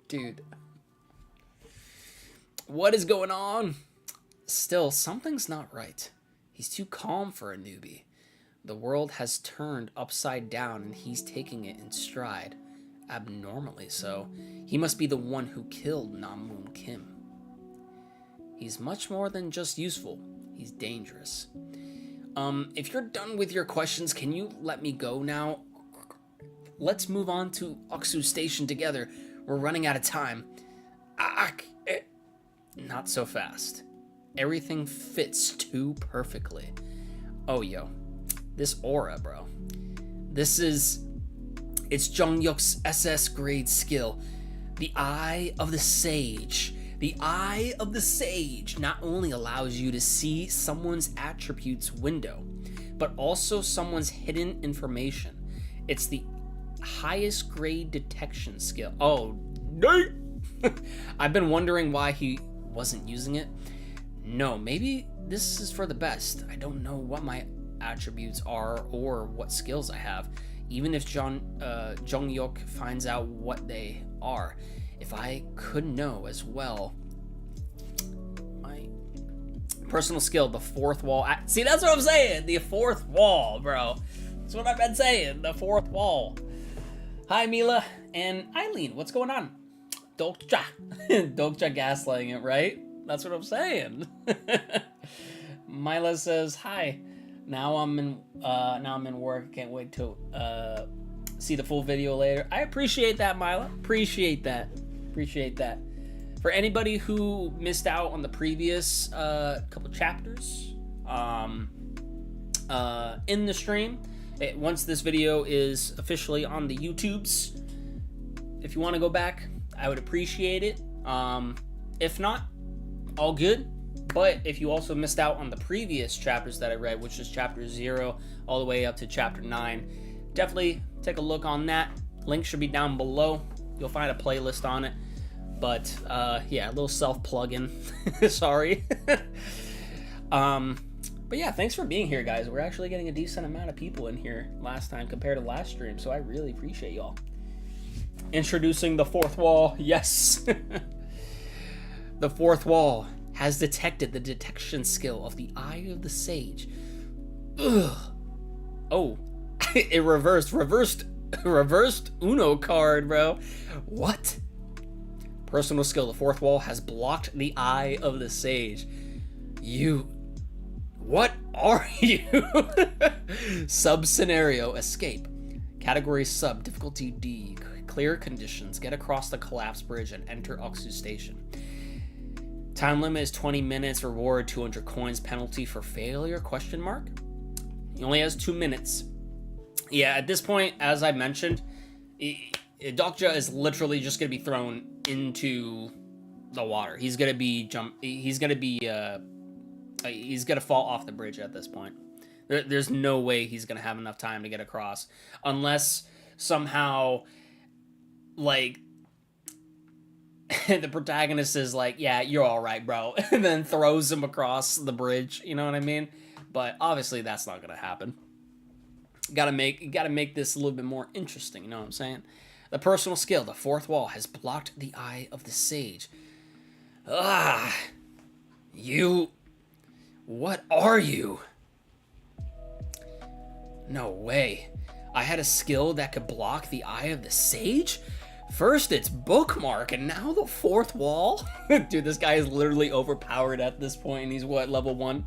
Dude. What is going on? Still, something's not right. He's too calm for a newbie. The world has turned upside down and he's taking it in stride. Abnormally so. He must be the one who killed Namwoon Kim. He's much more than just useful. He's dangerous. If you're done with your questions, can you let me go now? Let's move on to Oksu Station together. We're running out of time. Not so fast. Everything fits too perfectly. Oh, yo. This aura, bro. It's Junghyuk's SS grade skill. The Eye of the Sage. The Eye of the Sage not only allows you to see someone's attributes window, but also someone's hidden information. It's the highest grade detection skill. Oh, no! I've been wondering why he wasn't using it. No, maybe this is for the best. I don't know what my attributes are or what skills I have. Even if Junghyuk finds out what they are. If I could know as well. My personal skill, the fourth wall. See, that's what I'm saying. The fourth wall, bro. That's what I've been saying. The fourth wall. Hi, Mila and Eileen. What's going on? Dokja. Dokja gaslighting it, right? That's what I'm saying. Mila says, hi. Now I'm in work. Can't wait to see the full video later. I appreciate that, Mila. Appreciate that. For anybody who missed out on the previous couple chapters in the stream, once this video is officially on the YouTubes, if you want to go back, I would appreciate it. If not, all good. But if you also missed out on the previous chapters that I read, which is chapter 0 all the way up to chapter 9, definitely take a look on that. Link should be down below. You'll find a playlist on it. But yeah, a little self-plug-in. Sorry. But yeah, thanks for being here, guys. We're actually getting a decent amount of people in here last time compared to last stream, so I really appreciate y'all. Introducing the fourth wall. Yes. The fourth wall has detected the detection skill of the Eye of the Sage. Ugh. Oh, it reversed Uno card, bro. What? Personal skill, the fourth wall has blocked the eye of the sage. What are you? Sub scenario, escape. Category sub, difficulty D. Clear conditions, get across the collapsed bridge and enter Oksu station. Time limit is 20 minutes, reward 200 coins, penalty for failure, question mark. He only has 2 minutes. Yeah, at this point, as I mentioned, Dokja is literally just going to be thrown into the water. He's going to fall off the bridge at this point. There's no way he's going to have enough time to get across. Unless somehow, like, the protagonist is like, yeah, you're all right, bro. And then throws him across the bridge. You know what I mean? But obviously that's not going to happen. Gotta make this a little bit more interesting. You know what I'm saying? The personal skill, the fourth wall has blocked the eye of the sage. What are you? No way. I had a skill that could block the eye of the sage? First it's bookmark, and now the fourth wall? Dude, this guy is literally overpowered at this point, and he's what, level 1?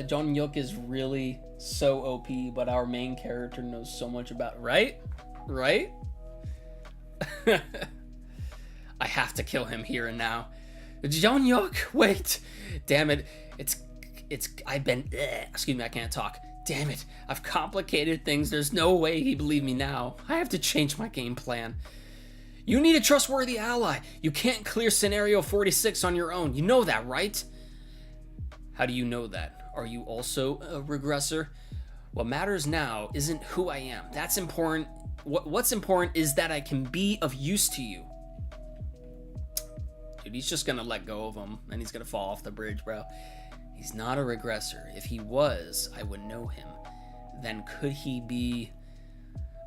John Yuk is really so OP, but our main character knows so much about, right? I have to kill him here and now. John Yuk, wait. Damn it. Excuse me, I can't talk. Damn it. I've complicated things. There's no way he believed me now. I have to change my game plan. You need a trustworthy ally. You can't clear scenario 46 on your own. You know that, right? How do you know that? Are you also a regressor? What matters now isn't who I am. That's important. What's important is that I can be of use to you. Dude, he's just gonna let go of him, and he's gonna fall off the bridge, bro. He's not a regressor. If he was, I would know him. Then could he be...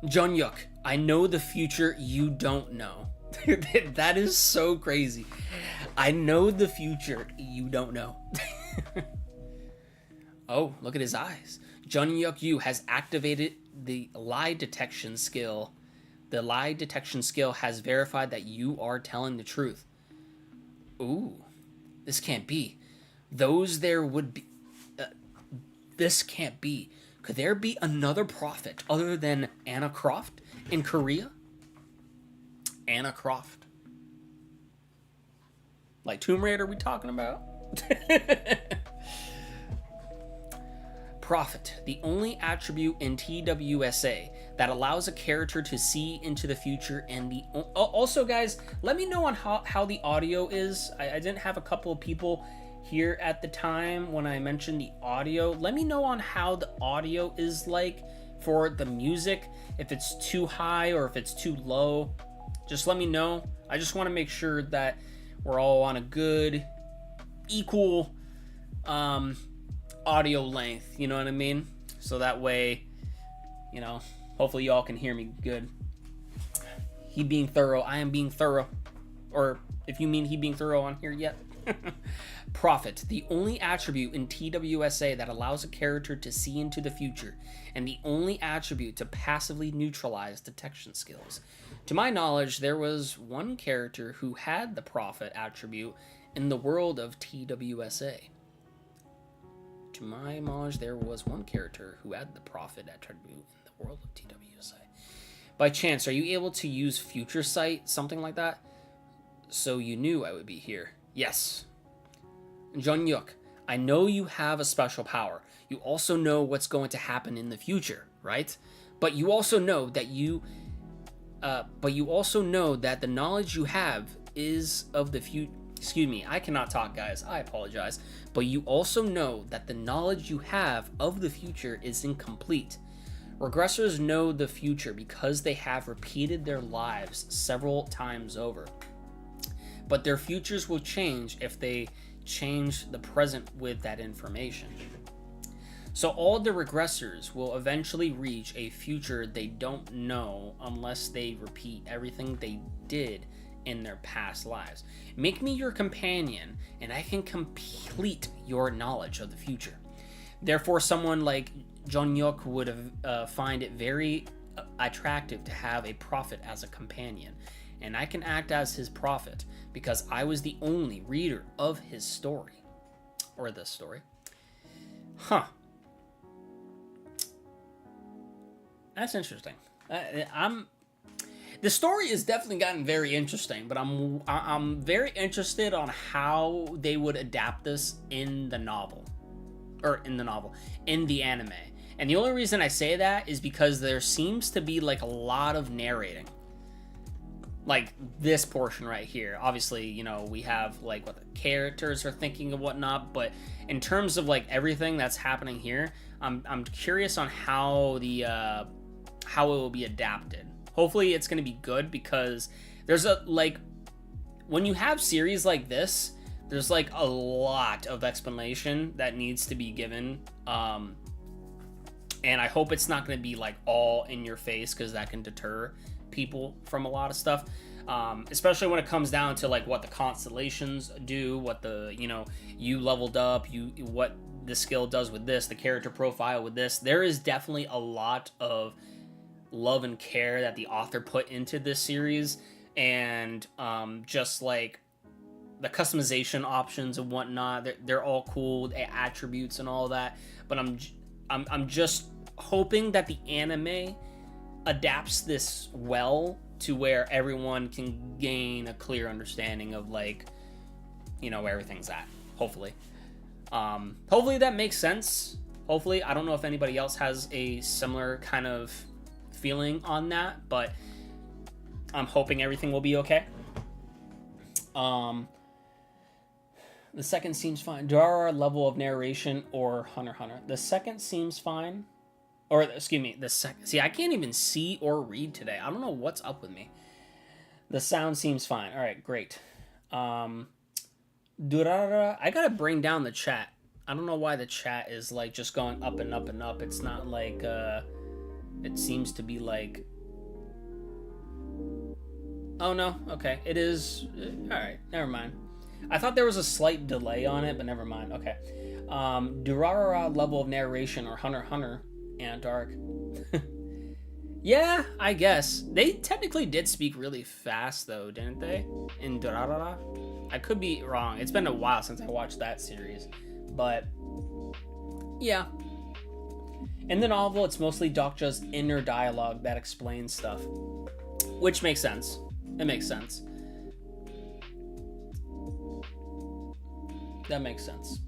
John Yuk, I know the future you don't know. That is so crazy. I know the future you don't know. Oh, look at his eyes. John Yuk Yu has activated the lie detection skill. The lie detection skill has verified that you are telling the truth. Ooh, this can't be. This can't be. Could there be another prophet other than Anna Croft in Korea? Anna Croft. Like Tomb Raider we talking about? Prophet, the only attribute in TWSA that allows a character to see into the future, and the... Also, guys, let me know on how the audio is. I didn't have a couple of people here at the time when I mentioned the audio. Let me know on how the audio is like for the music, if it's too high or if it's too low. Just let me know. I just want to make sure that we're all on a good, equal audio length, you know what I mean? So that way, you know, hopefully y'all can hear me good. He being thorough, I am being thorough. Or if you mean he being thorough on here yet. Prophet, the only attribute in TWSA that allows a character to see into the future, and the only attribute to passively neutralize detection skills. To my knowledge, there was one character who had the Prophet attribute in the world of TWSA. To my knowledge, there was one character who had the Prophet attribute in the world of TWSA. By chance, are you able to use Future Sight, something like that? So you knew I would be here. Yes. John Yuk, I know you have a special power. You also know what's going to happen in the future, right? But you also know that the knowledge you have is of the future. Excuse me, I cannot talk, guys. I apologize. But you also know that the knowledge you have of the future is incomplete. Regressors know the future because they have repeated their lives several times over. But their futures will change if they change the present with that information. So all the regressors will eventually reach a future they don't know unless they repeat everything they did in their past lives. Make me your companion, and I can complete your knowledge of the future. Therefore, someone like Jonyuk would find it very attractive to have a prophet as a companion, and I can act as his prophet because I was the only reader of his story, or this story. Huh. That's interesting. The story has definitely gotten very interesting, but I'm very interested on how they would adapt this in the novel, in the anime. And the only reason I say that is because there seems to be like a lot of narrating, like this portion right here. Obviously, you know, we have like what the characters are thinking and whatnot, but in terms of like everything that's happening here, I'm curious on how it will be adapted. Hopefully it's going to be good, because there's when you have series like this, there's like a lot of explanation that needs to be given. And I hope it's not going to be like all in your face, because that can deter people from a lot of stuff. Especially when it comes down to like what the constellations do, what the, you know, you leveled up, what the skill does with this, the character profile with this. There is definitely a lot of love and care that the author put into this series, and just like the customization options and whatnot, they're all cool, the attributes and all that. But I'm just hoping that the anime adapts this well to where everyone can gain a clear understanding of, like, you know, where everything's at. Hopefully that makes sense. Hopefully, I don't know if anybody else has a similar kind of feeling on that, but I'm hoping everything will be okay. The second seems fine. Dara level of narration or Hunter x Hunter. The second seems fine. Or, excuse me, the second. See, I can't even see or read today. I don't know what's up with me. The sound seems fine. All right, great. Durara. I gotta bring down the chat. I don't know why the chat is like just going up and up and up. It's not like it seems to be like. Oh no. Okay, it is. All right, never mind. I thought there was a slight delay on it, but never mind. Okay. Durarara level of narration or Hunter x Hunter Antark. Yeah, I guess. They technically did speak really fast though, didn't they? In Durarara? I could be wrong. It's been a while since I watched that series. But yeah. In the novel, it's mostly Dokja's inner dialogue that explains stuff. Which makes sense. It makes sense. That makes sense.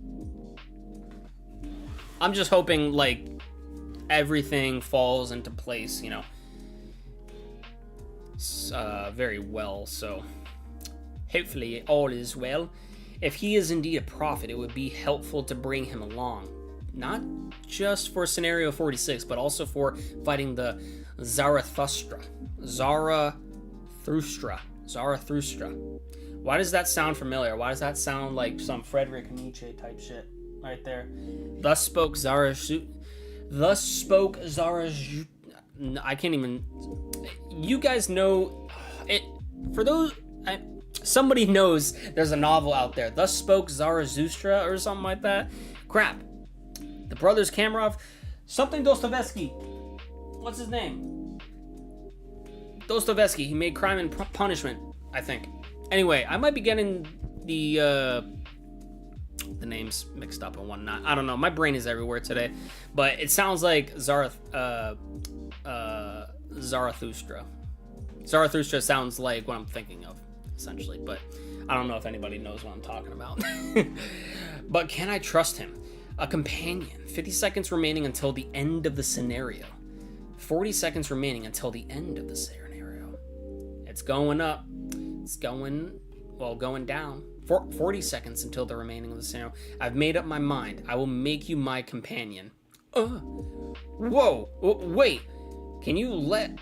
I'm just hoping, like, everything falls into place, you know, very well. So hopefully all is well. If he is indeed a prophet, it would be helpful to bring him along, not just for scenario 46, but also for fighting the Zarathustra. Why does that sound familiar? Why does that sound like some Friedrich Nietzsche type shit right there? Thus spoke Zarathustra. I can't even. You guys know it. For those, somebody knows there's a novel out there. Thus spoke Zarathustra or something like that. Crap. The brothers Kamarov. Something Dostoevsky. What's his name? Dostoevsky. He made Crime and Punishment, I think. Anyway, I might be getting the names mixed up and whatnot. I don't know. My brain is everywhere today. But it sounds like Zarathustra. Zarathustra sounds like what I'm thinking of, essentially. But I don't know if anybody knows what I'm talking about. But can I trust him? A companion. 50 seconds remaining until the end of the scenario. 40 seconds remaining until the end of the scenario. It's going up. It's going down. 40 seconds until the remaining of the scenario. I've made up my mind. I will make you my companion. Whoa. Wait. Can you let...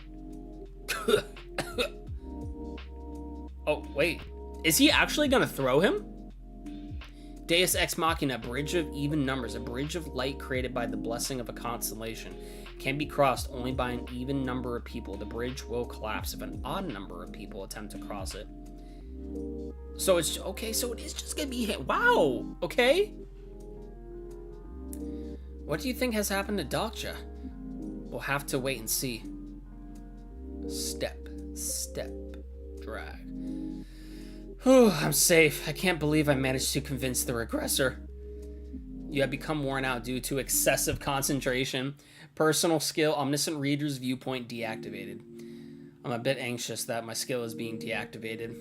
Oh, wait. Is he actually gonna throw him? Deus Ex Machina, bridge of even numbers. A bridge of light created by the blessing of a constellation. Can be crossed only by an even number of people. The bridge will collapse if an odd number of people attempt to cross it. So it's okay. So it is just gonna be him. Wow. Okay. What do you think has happened to Dokja? We'll have to wait and see. Step, drag. Whew, I'm safe. I can't believe I managed to convince the regressor. You have become worn out due to excessive concentration. Personal skill, Omniscient Reader's Viewpoint deactivated. I'm a bit anxious that my skill is being deactivated,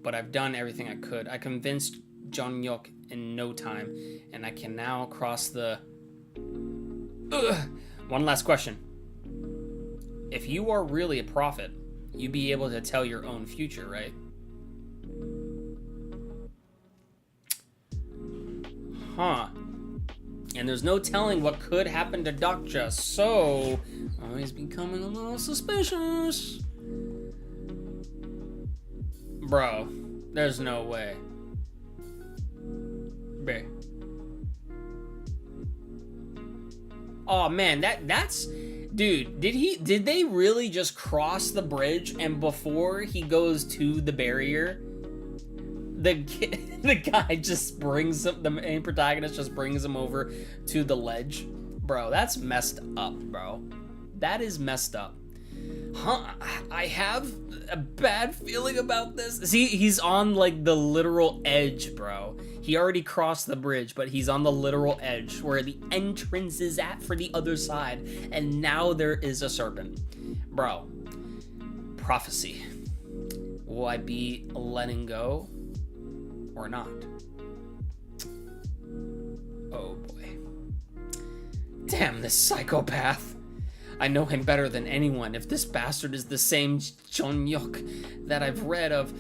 but I've done everything I could. I convinced Jonghyuk in no time, and I can now cross the... One last question. If you are really a prophet, you'd be able to tell your own future, right? Huh. And there's no telling what could happen to Dokja, so... Oh, he's becoming a little suspicious. Bro, there's no way. Bruh. Oh man, that's... Dude, did they really just cross the bridge and before he goes to the barrier, the guy just brings him, the main protagonist just brings him over to the ledge? Bro, that's messed up, bro. That is messed up. Huh, I have a bad feeling about this. See, he's on like the literal edge, bro. He already crossed the bridge, but he's on the literal edge where the entrance is at for the other side. And now there is a serpent. Bro, prophecy. Will I be letting go or not? Oh boy. Damn this psychopath. I know him better than anyone. If this bastard is the same Jonghyuk that I've read of,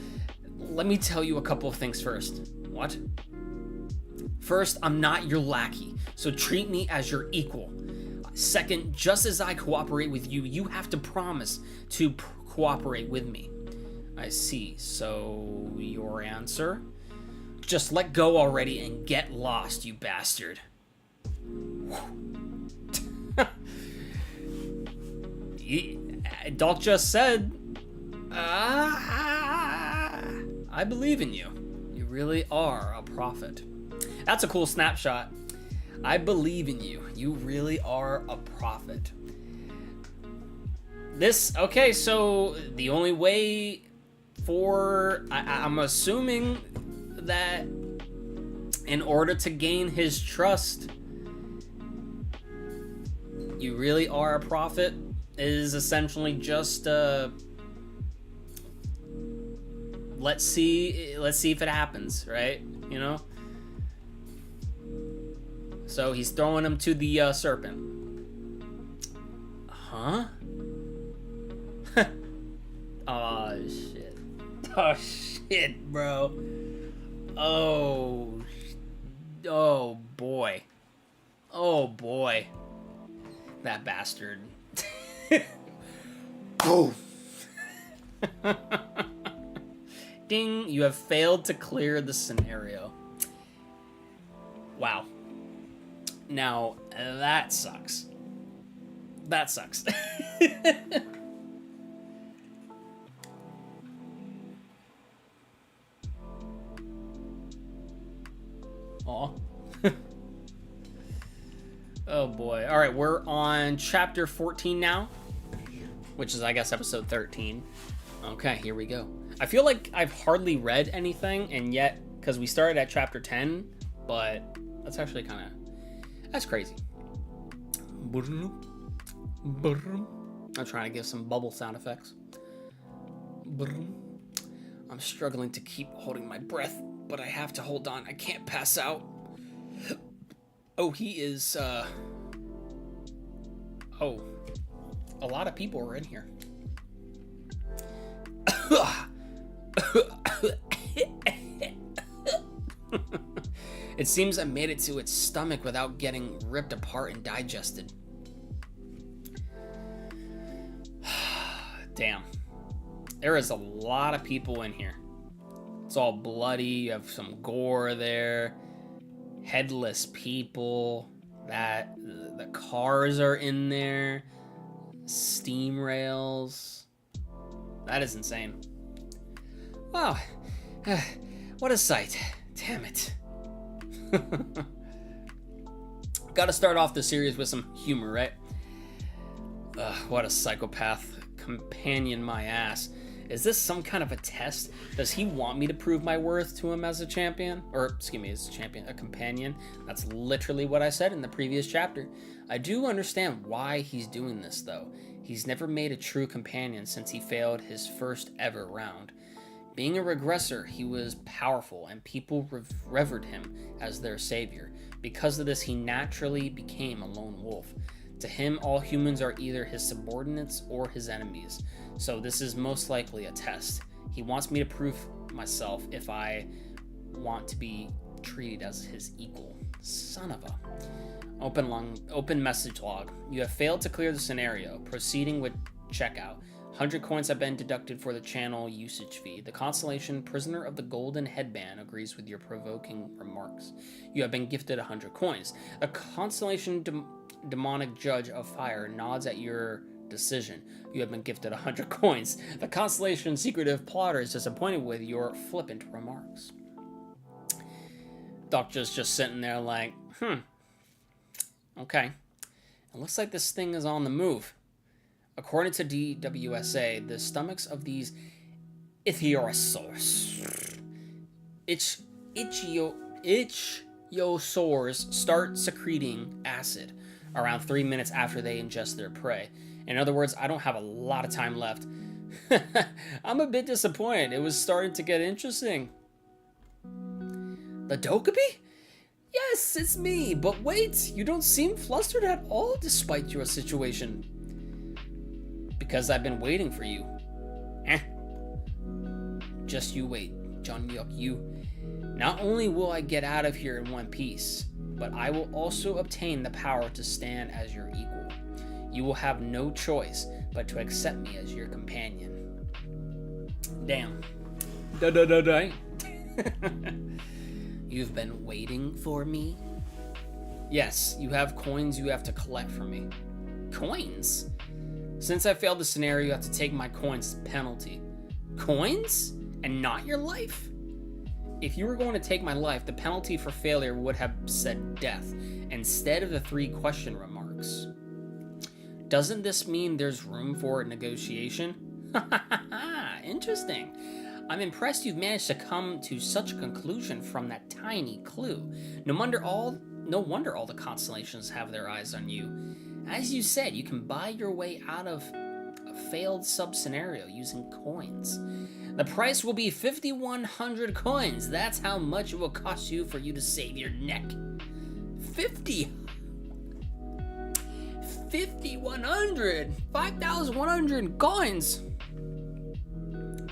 let me tell you a couple of things first. What? First, I'm not your lackey, so treat me as your equal. Second, just as I cooperate with you, you have to promise to cooperate with me. I see. So, your answer? Just let go already and get lost, you bastard. Dokja said, I believe in you. You really are a prophet. That's a cool snapshot. I believe in you. You really are a prophet. Okay, so the only way for, I'm assuming that in order to gain his trust, you really are a prophet, is essentially just let's see if it happens, right? You know? So he's throwing him to the serpent. Huh? Oh shit. Oh shit, bro. Oh boy. Oh boy. That bastard. Boom. Ding, you have failed to clear the scenario. Wow. Now, that sucks. That sucks. Aw. Oh boy. Alright, we're on chapter 14 now, which is, I guess, episode 13. Okay, here we go. I feel like I've hardly read anything, and yet, because we started at chapter 10, but that's actually kind of... That's crazy. I'm trying to give some bubble sound effects. I'm struggling to keep holding my breath, but I have to hold on. I can't pass out. Oh, he is, Oh, a lot of people are in here. It seems I made it to its stomach without getting ripped apart and digested. Damn. There is a lot of people in here. It's all bloody. You have some gore there. Headless people. The cars are in there. Steam rails. That is insane. Wow. What a sight. Damn it. Gotta start off the series with some humor, right? What a psychopath. Companion my ass. Is this some kind of a test? Does he want me to prove my worth to him as a champion? Or, excuse me, as a champion, a companion? That's literally what I said in the previous chapter. I do understand why he's doing this, though. He's never made a true companion since he failed his first ever round. Being a regressor, he was powerful, and people revered him as their savior. Because of this, he naturally became a lone wolf. To him, all humans are either his subordinates or his enemies. So this is most likely a test. He wants me to prove myself if I want to be treated as his equal. Son of a... Open message log. You have failed to clear the scenario. Proceeding with checkout. 100 coins have been deducted for the channel usage fee. The constellation Prisoner of the Golden Headband agrees with your provoking remarks. You have been gifted 100 coins. The constellation Demonic Judge of Fire nods at your decision. You have been gifted 100 coins. The constellation Secretive Plotter is disappointed with your flippant remarks. Dokja's just sitting there like, okay. It looks like this thing is on the move. According to DWSA, the stomachs of these ichthyosaurs start secreting acid around 3 minutes after they ingest their prey. In other words, I don't have a lot of time left. I'm a bit disappointed. It was starting to get interesting. The Dokja? Yes, it's me, but wait, you don't seem flustered at all despite your situation. Because I've been waiting for you. Just you wait, Jeonhyuk, you. Not only will I get out of here in one piece, but I will also obtain the power to stand as your equal. You will have no choice but to accept me as your companion. Damn. You've been waiting for me? Yes, you have coins you have to collect from me. Coins? Since I failed the scenario, you have to take my coins as penalty. Coins? And not your life? If you were going to take my life, the penalty for failure would have said death, instead of the 3 question remarks. Doesn't this mean there's room for negotiation? Interesting. I'm impressed you've managed to come to such a conclusion from that tiny clue. No wonder all the constellations have their eyes on you. As you said, you can buy your way out of a failed sub-scenario using coins. The price will be 5,100 coins. That's how much it will cost you for you to save your neck. 5,100! 5,100 coins!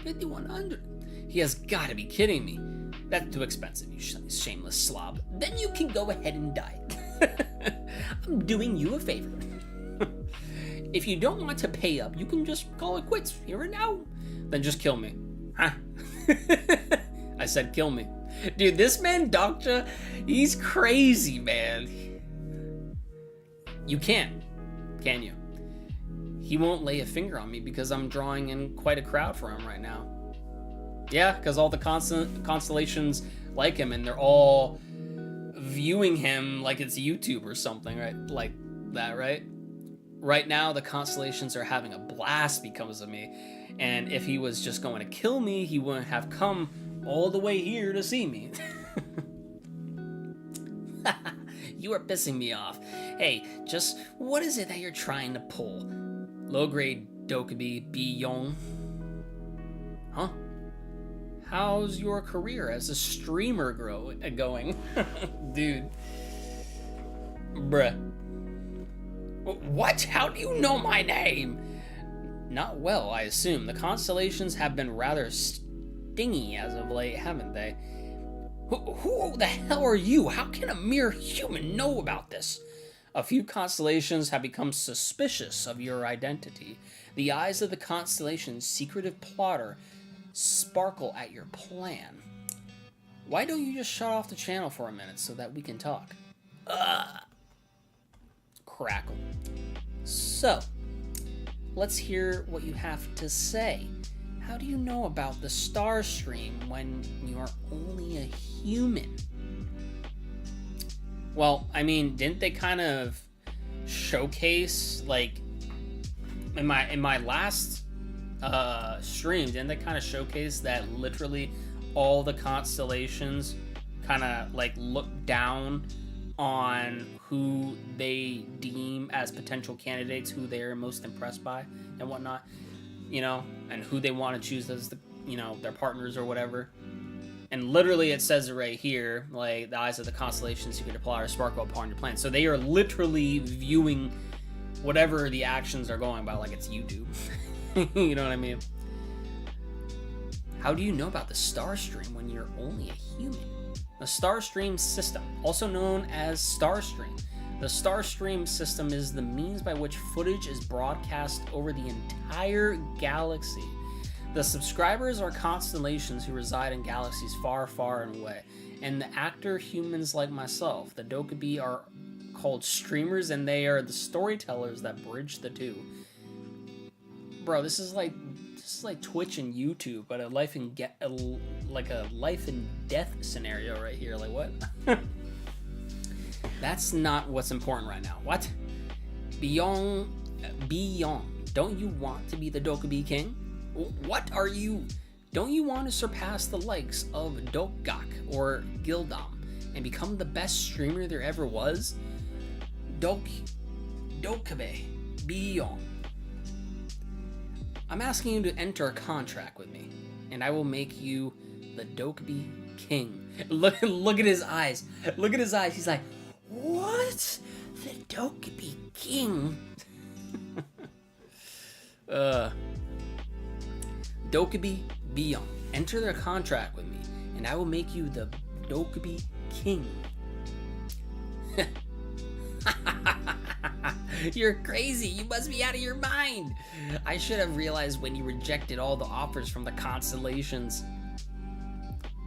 5,100. He has got to be kidding me. That's too expensive, you shameless slob. Then you can go ahead and die. I'm doing you a favor. If you don't want to pay up, you can just call it quits here and now. Then just kill me. Huh? I said kill me. Dude, this man, Dokja, he's crazy, man. You can you? He won't lay a finger on me because I'm drawing in quite a crowd for him right now. Yeah, because all the constellations like him, and they're all viewing him like it's YouTube or something, right? Like that, right? Right now, the constellations are having a blast because of me. And if he was just going to kill me, he wouldn't have come all the way here to see me. You are pissing me off. Hey, just what is it that you're trying to pull? Low-grade Dokja Biyong? Huh? How's your career as a streamer going? Dude. Bruh. What? How do you know my name? Not well, I assume. The constellations have been rather stingy as of late, haven't they? Who the hell are you? How can a mere human know about this? A few constellations have become suspicious of your identity. The eyes of the constellation's secretive plotter sparkle at your plan. Why don't you just shut off the channel for a minute so that we can talk? Crackle. So, let's hear what you have to say. How do you know about the star stream when you're only a human? Well, I mean, didn't they kind of showcase, like, in my last stream, didn't they kind of showcase that literally all the constellations kind of like look down on who they deem as potential candidates, who they're most impressed by and whatnot, you know, and who they want to choose as the, you know, their partners or whatever. And literally it says it right here, like, the eyes of the constellations you can apply or sparkle upon your plan. So they are literally viewing whatever the actions are going by, like it's YouTube. You know what I mean? How do you know about the star stream when you're only a human? The star stream system, also known as star stream. The star stream system is the means by which footage is broadcast over the entire galaxy. The subscribers are constellations who reside in galaxies far, far and away. And the actor humans like myself, the Dokubi, are called streamers, and they are the storytellers that bridge the two. Bro, this is like Twitch and YouTube, but a life and death scenario right here. Like, what? That's not what's important right now. What? Beyond. Don't you want to be the Dokubi king? What are you? Don't you want to surpass the likes of Dokja or Gildam and become the best streamer there ever was? Dokubi, beyond. I'm asking you to enter a contract with me, and I will make you the Dokubi king. Look at his eyes. Look at his eyes. He's like, what? The Dokubi king? Dokubi beyond. Enter their contract with me, and I will make you the Dokubi king. You're crazy. You must be out of your mind. I should have realized when you rejected all the offers from the constellations.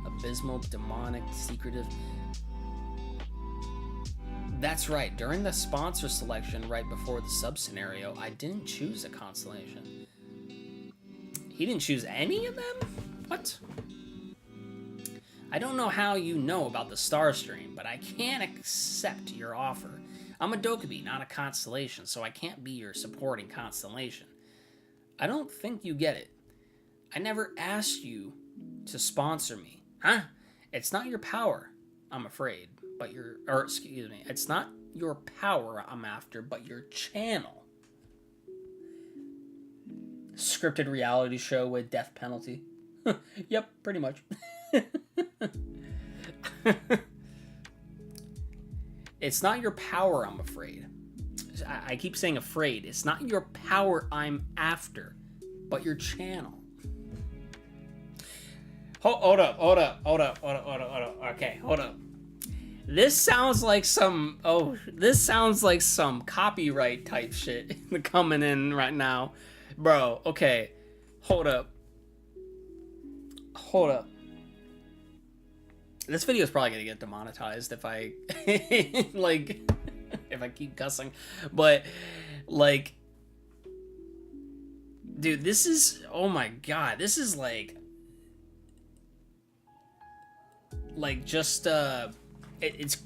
Abysmal, demonic, secretive. That's right. During the sponsor selection right before the sub scenario, I didn't choose a constellation. He didn't choose any of them? What? I don't know how you know about the star stream, but I can't accept your offer. I'm a Dokubi, not a constellation, so I can't be your supporting constellation. I don't think you get it. I never asked you to sponsor me. Huh? It's not your power, I'm afraid, but it's not your power I'm after, but your channel. Scripted reality show with death penalty. Yep, pretty much. It's not your power I'm afraid. I keep saying afraid. It's not your power I'm after, but your channel. Hold up. Okay, hold up. This sounds like some copyright type shit coming in right now. Bro, okay. Hold up. This video is probably gonna get demonetized if I if I keep cussing, but like, dude, this is, oh my god, this is like just it's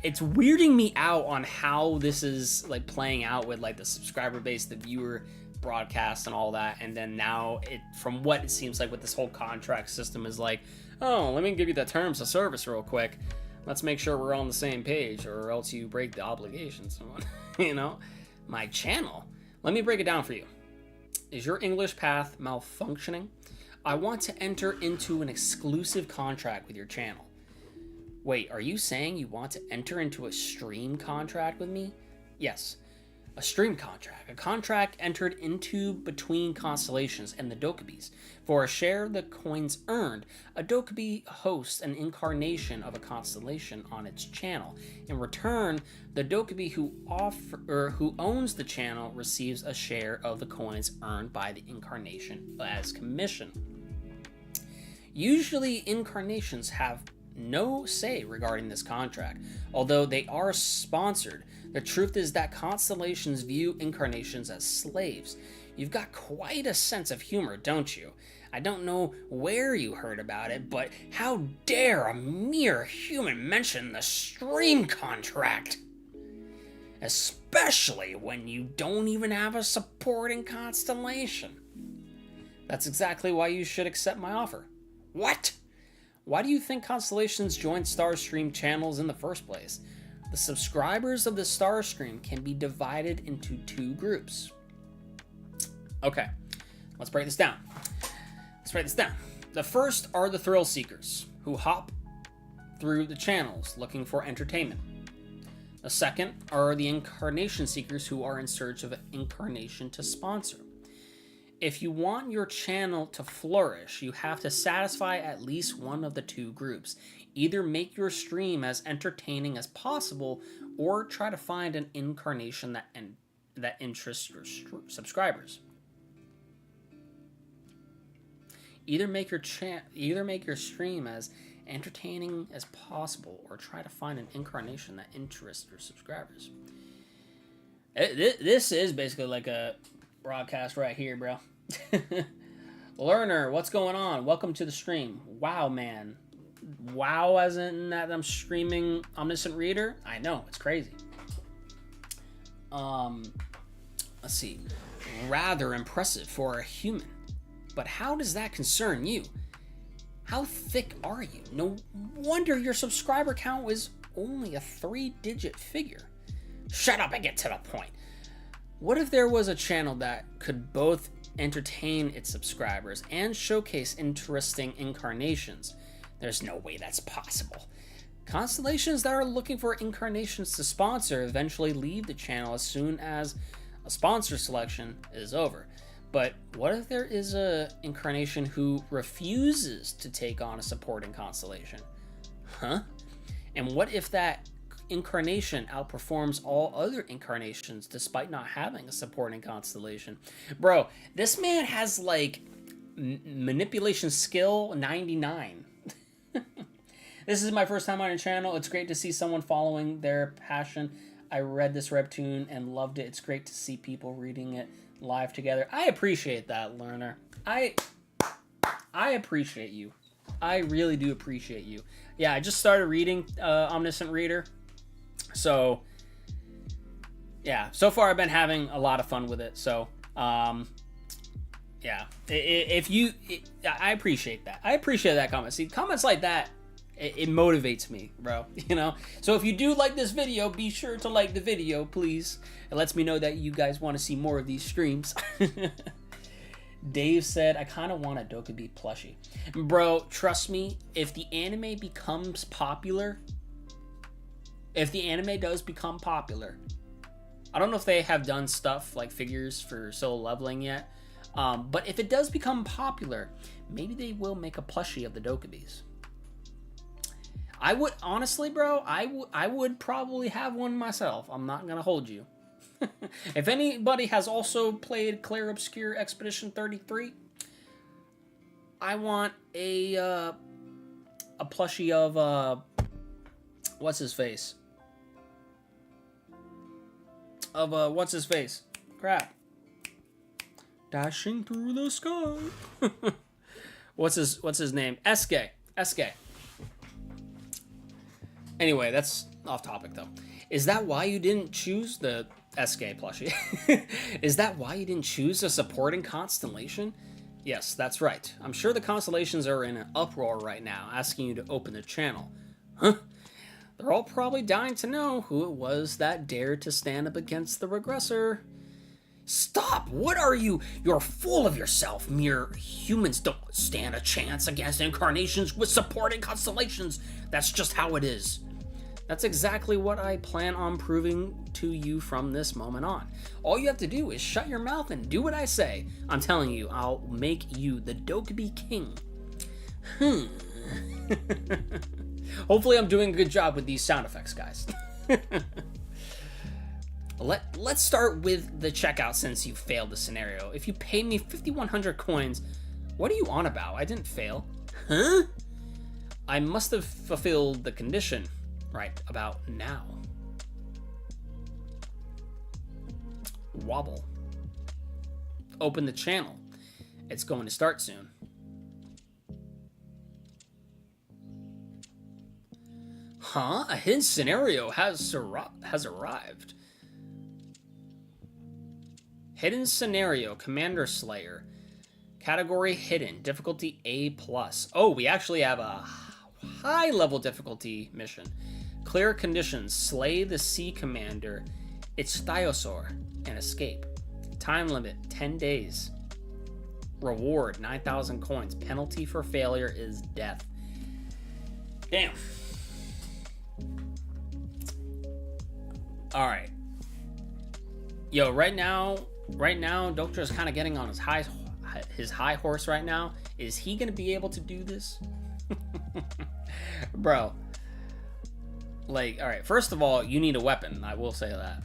weirding me out on how this is like playing out with like the subscriber base, the viewer broadcast and all that, and then now from what it seems like with this whole contract system is like, oh, let me give you the terms of service real quick. Let's make sure we're on the same page, or else you break the obligations. You know, my channel. Let me break it down for you. Is your English path malfunctioning? I want to enter into an exclusive contract with your channel. Wait, are you saying you want to enter into a stream contract with me? Yes. A stream contract, a contract entered into between constellations and the Dokubis. For a share of the coins earned, a Dokubi hosts an incarnation of a constellation on its channel. In return, the Dokubi who owns the channel receives a share of the coins earned by the incarnation as commission. Usually, incarnations have no say regarding this contract, although they are sponsored. The truth is that constellations view incarnations as slaves. You've got quite a sense of humor, don't you? I don't know where you heard about it, but how dare a mere human mention the stream contract? Especially when you don't even have a supporting constellation. That's exactly why you should accept my offer. What? Why do you think constellations join Starstream channels in the first place? The subscribers of the Starstream can be divided into 2 groups. Okay, let's break this down. The first are the thrill seekers, who hop through the channels looking for entertainment. The second are the incarnation seekers, who are in search of an incarnation to sponsor. If you want your channel to flourish, you have to satisfy at least one of the 2 groups. Either make your stream as entertaining as possible, or try to find an incarnation that interests your subscribers. Either make your stream as entertaining as possible, or try to find an incarnation that interests your subscribers. This is basically like a broadcast right here, bro. Learner, what's going on? Welcome to the stream. Wow, man. Wow, as in that I'm streaming Omniscient Reader? I know, it's crazy. Let's see. Rather impressive for a human. But how does that concern you? How thick are you? No wonder your subscriber count is only a 3-digit figure. Shut up and get to the point. What if there was a channel that could both entertain its subscribers and showcase interesting incarnations? There's no way that's possible. Constellations that are looking for incarnations to sponsor eventually leave the channel as soon as a sponsor selection is over. But what if there is a incarnation who refuses to take on a supporting constellation? Huh? And what if that incarnation outperforms all other incarnations despite not having a supporting constellation? Bro, this man has like manipulation skill 99. This is my first time on your channel. It's great to see someone following their passion. I read this webtoon and loved it. It's great to see people reading it live together. I appreciate that, learner. I appreciate you. I really do appreciate you. Yeah, I just started reading Omniscient Reader. So, yeah, so far I've been having a lot of fun with it. So, yeah, I appreciate that. I appreciate that comment. See, comments like that, it motivates me, bro, you know? So if you do like this video, be sure to like the video, please. It lets me know that you guys want to see more of these streams. Dave said, I kind of want a Dokja plushie. Bro, trust me, if the anime becomes popular, if the anime does become popular, I don't know if they have done stuff like figures for Solo Leveling yet, but if it does become popular, maybe they will make a plushie of the Dokjabis. I would, honestly, bro, I would probably have one myself. I'm not going to hold you. If anybody has also played Clair Obscure Expedition 33, I want a plushie of, what's his face? Of, what's his face? Crap. Dashing through the sky. What's his name? Eske. Anyway, that's off topic though. Is that why you didn't choose the SK plushie? Is that why you didn't choose a supporting constellation? Yes, that's right. I'm sure the constellations are in an uproar right now, asking you to open the channel. Huh? They're all probably dying to know who it was that dared to stand up against the regressor. Stop! What are you? You're full of yourself. Mere humans don't stand a chance against incarnations with supporting constellations. That's just how it is. That's exactly what I plan on proving to you from this moment on. All you have to do is shut your mouth and do what I say. I'm telling you, I'll make you the Dokja king. Hopefully I'm doing a good job with these sound effects, guys. Let's start with the checkout since you failed the scenario. If you pay me 5,100 coins, what are you on about? I didn't fail. Huh? I must have fulfilled the condition. Right about now. Wobble. Open the channel. It's going to start soon. Huh? A hidden scenario has arrived. Hidden scenario, Commander Slayer. Category hidden, difficulty A+. Oh, we actually have a high level difficulty mission. Clear conditions, slay the sea commander, its Thiosaur, and escape. Time limit, 10 days. Reward, 9,000 coins. Penalty for failure is death. Damn. Alright. Yo, right now, Dokja is kind of getting on his high horse right now. Is he going to be able to do this? Bro. Like, alright, first of all, you need a weapon. I will say that.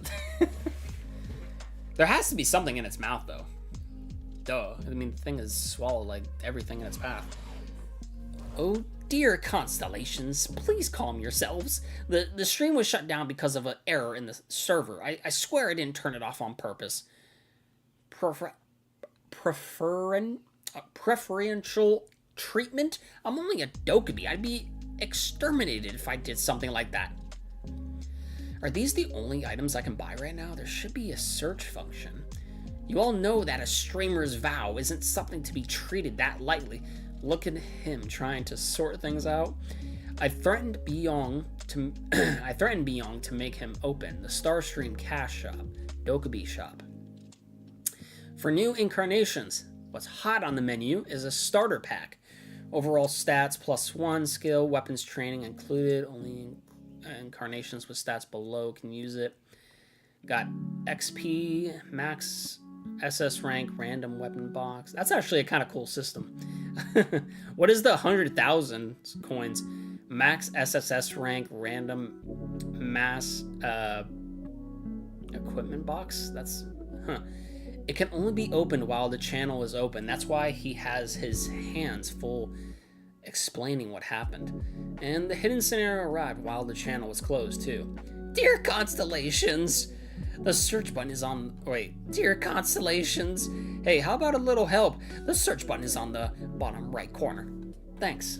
There has to be something in its mouth, though. Duh. I mean, the thing has swallowed, like, everything in its path. Oh, dear constellations, please calm yourselves. The stream was shut down because of an error in the server. I swear I didn't turn it off on purpose. Preferential treatment? I'm only a Dokja. I'd be exterminated if I did something like that. Are these the only items I can buy right now? There should be a search function. You all know that a streamer's vow isn't something to be treated that lightly. Look at him trying to sort things out. I threatened Byung to make him open the Starstream Cash Shop, Dokja Shop. For new incarnations, what's hot on the menu is a starter pack. Overall stats +1, skill, weapons training included. Only incarnations with stats below can use it. Got XP, max SS rank, random weapon box. That's actually a kind of cool system. What is the 100,000 coins? Max SSS rank, random mass equipment box? That's, It can only be opened while the channel is open. That's why he has his hands full explaining what happened. And the hidden scenario arrived while the channel was closed too. Dear Constellations! The search button is on... Wait. Dear Constellations! Hey, how about a little help? The search button is on the bottom right corner. Thanks.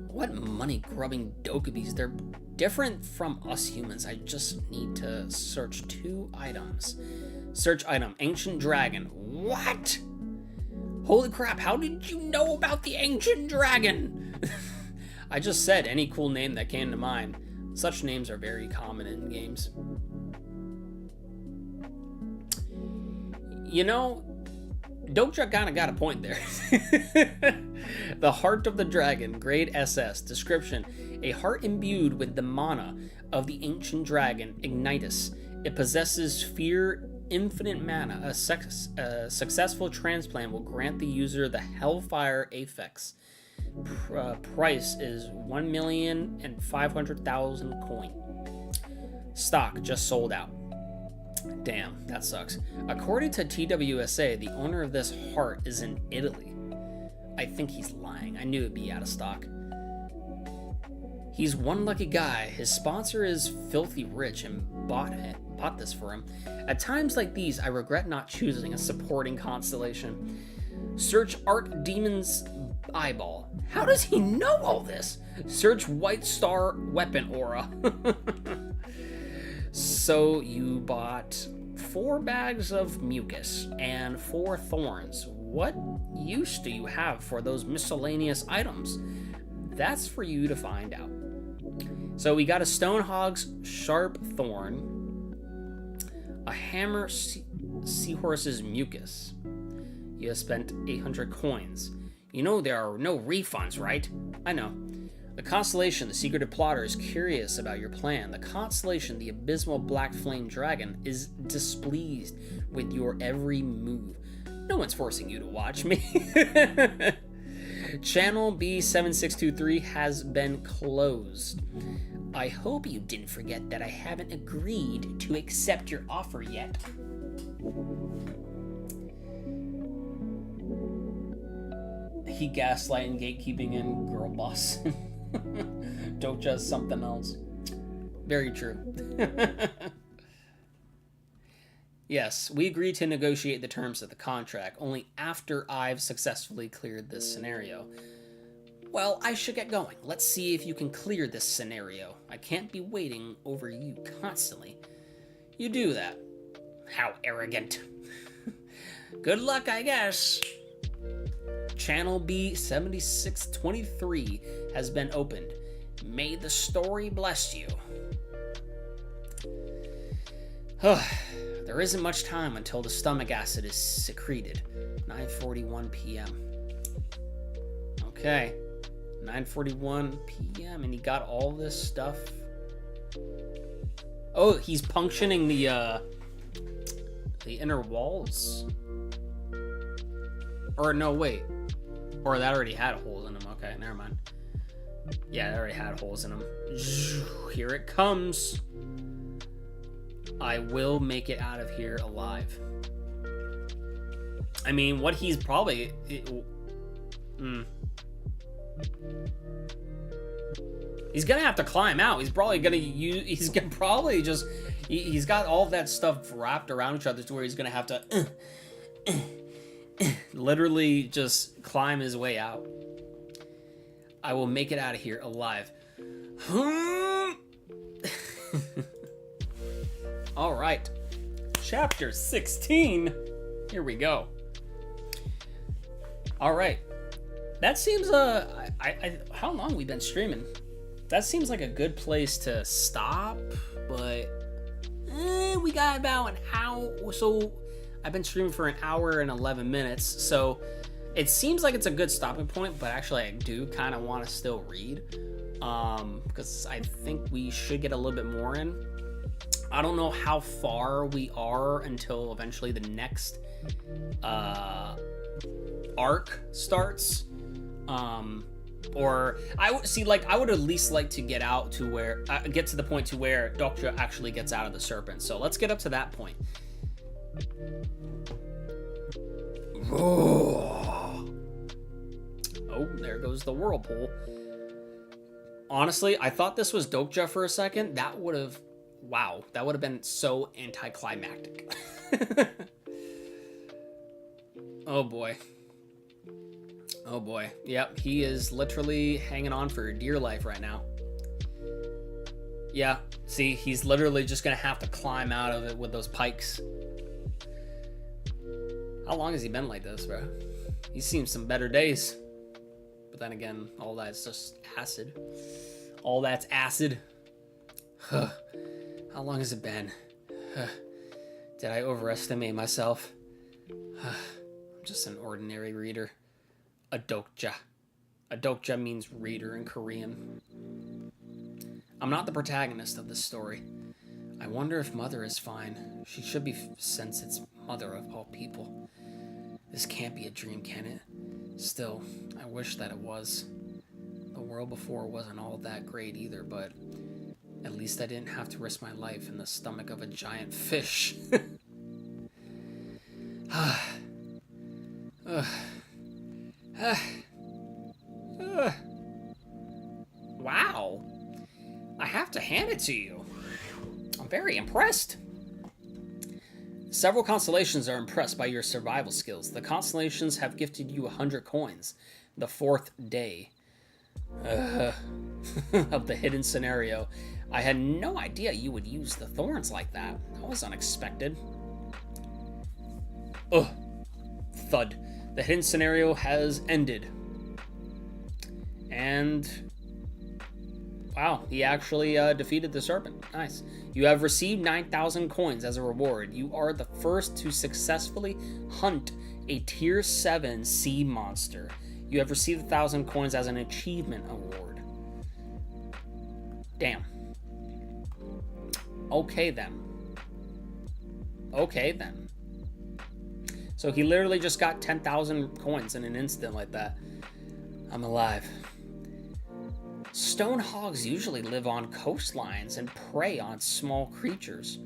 What money-grubbing Dokjis? They're different from us humans. I just need to search 2 items. Search item, Ancient Dragon. What? Holy crap, how did you know about the Ancient Dragon? I just said any cool name that came to mind. Such names are very common in games. You know, Dokja kinda got a point there. The Heart of the Dragon, Grade SS. Description: a heart imbued with the mana of the ancient dragon, Ignitus. It possesses infinite mana. A successful transplant will grant the user the Hellfire Affix. Price is 1,500,000 coin. Stock just sold out. Damn, that sucks. According to TWSA, the owner of this heart is in Italy. I think he's lying. I knew it'd be out of stock. He's one lucky guy. His sponsor is filthy rich and bought this for him. At times like these, I regret not choosing a supporting constellation. Search Archdemon's Eyeball. How does he know all this? Search White Star Weapon Aura. So you bought 4 bags of mucus and 4 thorns. What use do you have for those miscellaneous items? That's for you to find out. So we got a Stonehog's Sharp Thorn, a Hammer Seahorse's Mucus. You have spent 800 coins. You know there are no refunds, right? I know. The constellation, the secretive plotter, is curious about your plan. The constellation, the abysmal black flame dragon, is displeased with your every move. No one's forcing you to watch me. Channel B7623 has been closed. I hope you didn't forget that I haven't agreed to accept your offer yet. He gaslighting, gatekeeping, and girl boss. Dokja is something else. Very true. Yes, we agreed to negotiate the terms of the contract only after I've successfully cleared this scenario. Well, I should get going. Let's see if you can clear this scenario. I can't be waiting over you constantly. You do that. How arrogant. Good luck, I guess. Channel B7623 has been opened. May the story bless you. There isn't much time until the stomach acid is secreted. 9:41 p.m. Okay. 9:41 p.m. and he got all this stuff. Oh, he's puncturing the inner walls. Or no, wait. Or that already had holes in them. Okay, never mind. Yeah, that already had holes in them. Here it comes. I will make it out of here alive. I mean, what he's probably... He's gonna have to climb out. He's probably gonna use... He's gonna probably just... He's got all that stuff wrapped around each other to where he's gonna have to... literally just climb his way out. I will make it out of here alive. All right. Chapter 16. Here we go. All right. That seems how long we been streaming? That seems like a good place to stop, but we got about an hour. So I've been streaming for an hour and 11 minutes. So it seems like it's a good stopping point, but actually I do kind of want to still read, because I think we should get a little bit more in. I don't know how far we are until eventually the next arc starts. Or I would see, like, I would at least like to get out to where get to the point to where Dokja actually gets out of the serpent. So let's get up to that point. Oh, there goes the whirlpool. Honestly, I thought this was Dokja for a second. That would have, wow, that would have been so anticlimactic. Oh boy. Oh boy. Yep, he is literally hanging on for dear life right now. Yeah, see, he's literally just gonna have to climb out of it with those pikes. How long has he been like this, bro? He's seen some better days. But then again, all that's just acid. All that's acid. How long has it been? Did I overestimate myself? I'm just an ordinary reader. A Dokja. A Dokja means reader in Korean. I'm not the protagonist of this story. I wonder if Mother is fine. She should be, since it's Mother of all people. This can't be a dream, can it? Still, I wish that it was. The world before wasn't all that great either, but at least I didn't have to risk my life in the stomach of a giant fish. Wow. I have to hand it to you. I'm very impressed. Several constellations are impressed by your survival skills. The constellations have gifted you 100 coins. The 4th day of the hidden scenario. I had no idea you would use the thorns like that. That was unexpected. Ugh. Thud. The hidden scenario has ended. And wow, he actually defeated the serpent. Nice. You have received 9,000 coins as a reward. You are the first to successfully hunt a tier 7 sea monster. You have received 1,000 coins as an achievement award. Damn. Okay then. Okay then. So he literally just got 10,000 coins in an instant like that. I'm alive. Stone hogs usually live on coastlines and prey on small creatures.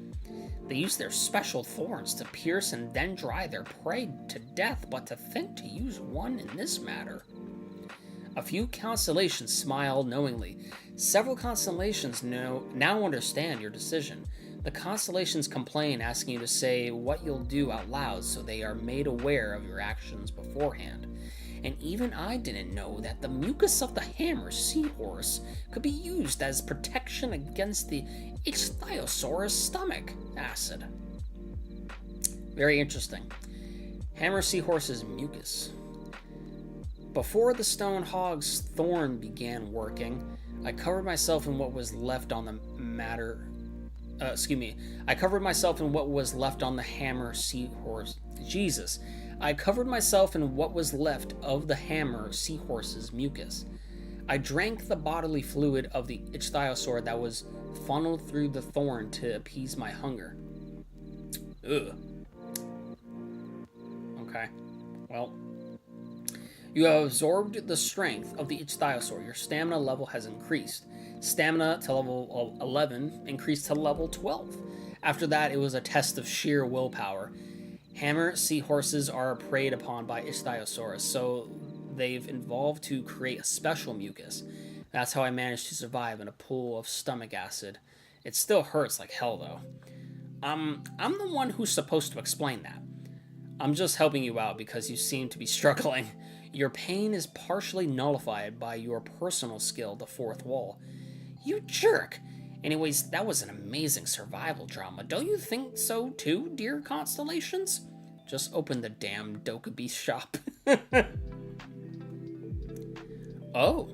They use their special thorns to pierce and then dry their prey to death, but to think to use one in this matter. A few constellations smile knowingly. Several constellations now understand your decision. The constellations complain, asking you to say what you'll do out loud so they are made aware of your actions beforehand. and even I didn't know that the mucus of the hammer seahorse could be used as protection against the ichthyosaurus stomach acid. Very interesting. Hammer seahorse's mucus. Before the stone hog's thorn began working, I covered myself in what was left on the I covered myself in what was left on the hammer seahorse. Jesus. I covered myself in what was left of the hammer seahorse's mucus. I drank the bodily fluid of the ichthyosaur that was funneled through the thorn to appease my hunger. Ugh. Okay. Well. You have absorbed the strength of the ichthyosaur. Your stamina level has increased. Stamina to level 11 increased to level 12. After that, it was a test of sheer willpower. Hammer seahorses are preyed upon by ichthyosaurus, so they've evolved to create a special mucus. That's how I managed to survive in a pool of stomach acid. It still hurts like hell, though. I'm the one who's supposed to explain that. I'm just helping you out because you seem to be struggling. Your pain is partially nullified by your personal skill, the fourth wall. You jerk! Anyways, that was an amazing survival drama. Don't you think so too, dear Constellations? Just open the damn Dokja shop. Oh.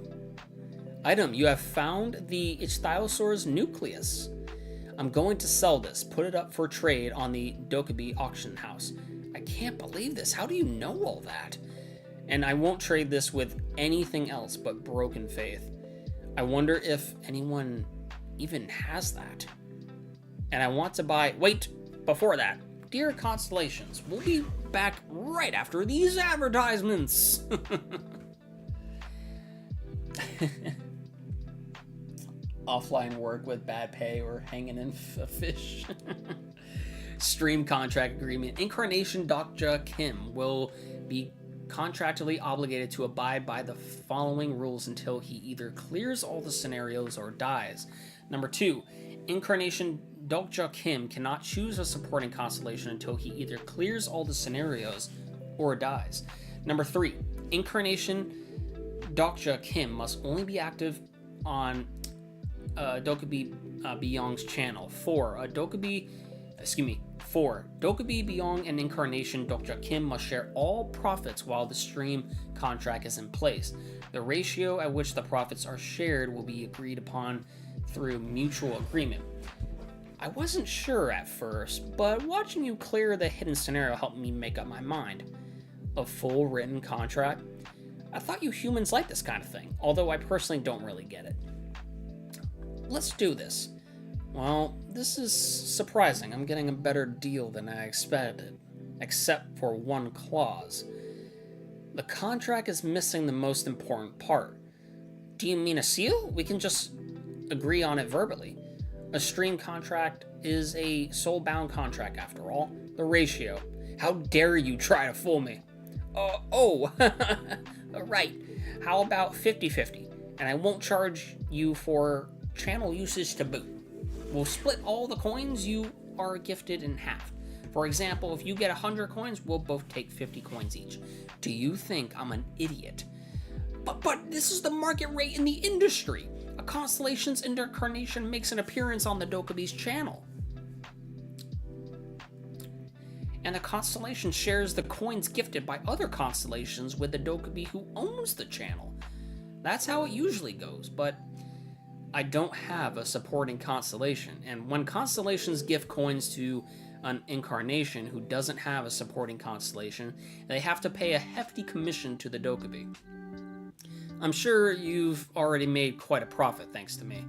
Item, you have found the ichthyosaur's nucleus. I'm going to sell this. Put it up for trade on the Dokja auction house. I can't believe this. How do you know all that? And I won't trade this with anything else but broken faith. I wonder if anyone even has that. And I want to buy... Wait, before that. Dear Constellations, we'll be back right after these advertisements. Offline work with bad pay or hanging in a fish. Stream contract agreement. Incarnation Dokja Kim will be contractually obligated to abide by the following rules until he either clears all the scenarios or dies. Number 2, Incarnation Dokja Kim cannot choose a supporting constellation until he either clears all the scenarios or dies. Number 3, Incarnation Dokja Kim must only be active on Dokja Byung's channel. 4, Dokja Byung and Incarnation Dokja Kim must share all profits while the stream contract is in place. The ratio at which the profits are shared will be agreed upon through mutual agreement. I wasn't sure at first, but watching you clear the hidden scenario helped me make up my mind. A full written contract? I thought you humans liked this kind of thing, although I personally don't really get it. Let's do this. Well, this is surprising. I'm getting a better deal than I expected, except for one clause. The contract is missing the most important part. Do you mean a seal? We can just agree on it verbally. A stream contract is a soul-bound contract after all. The ratio. How dare you try to fool me? Right. How about 50-50? And I won't charge you for channel usage to boot. We'll split all the coins you are gifted in half. For example, if you get 100 coins, we'll both take 50 coins each. Do you think I'm an idiot? But this is the market rate in the industry. A Constellation's Incarnation makes an appearance on the Dokja's channel. And the Constellation shares the coins gifted by other Constellations with the Dokja who owns the channel. That's how it usually goes, but I don't have a supporting constellation, and when constellations gift coins to an incarnation who doesn't have a supporting constellation, they have to pay a hefty commission to the Dokja. I'm sure you've already made quite a profit thanks to me.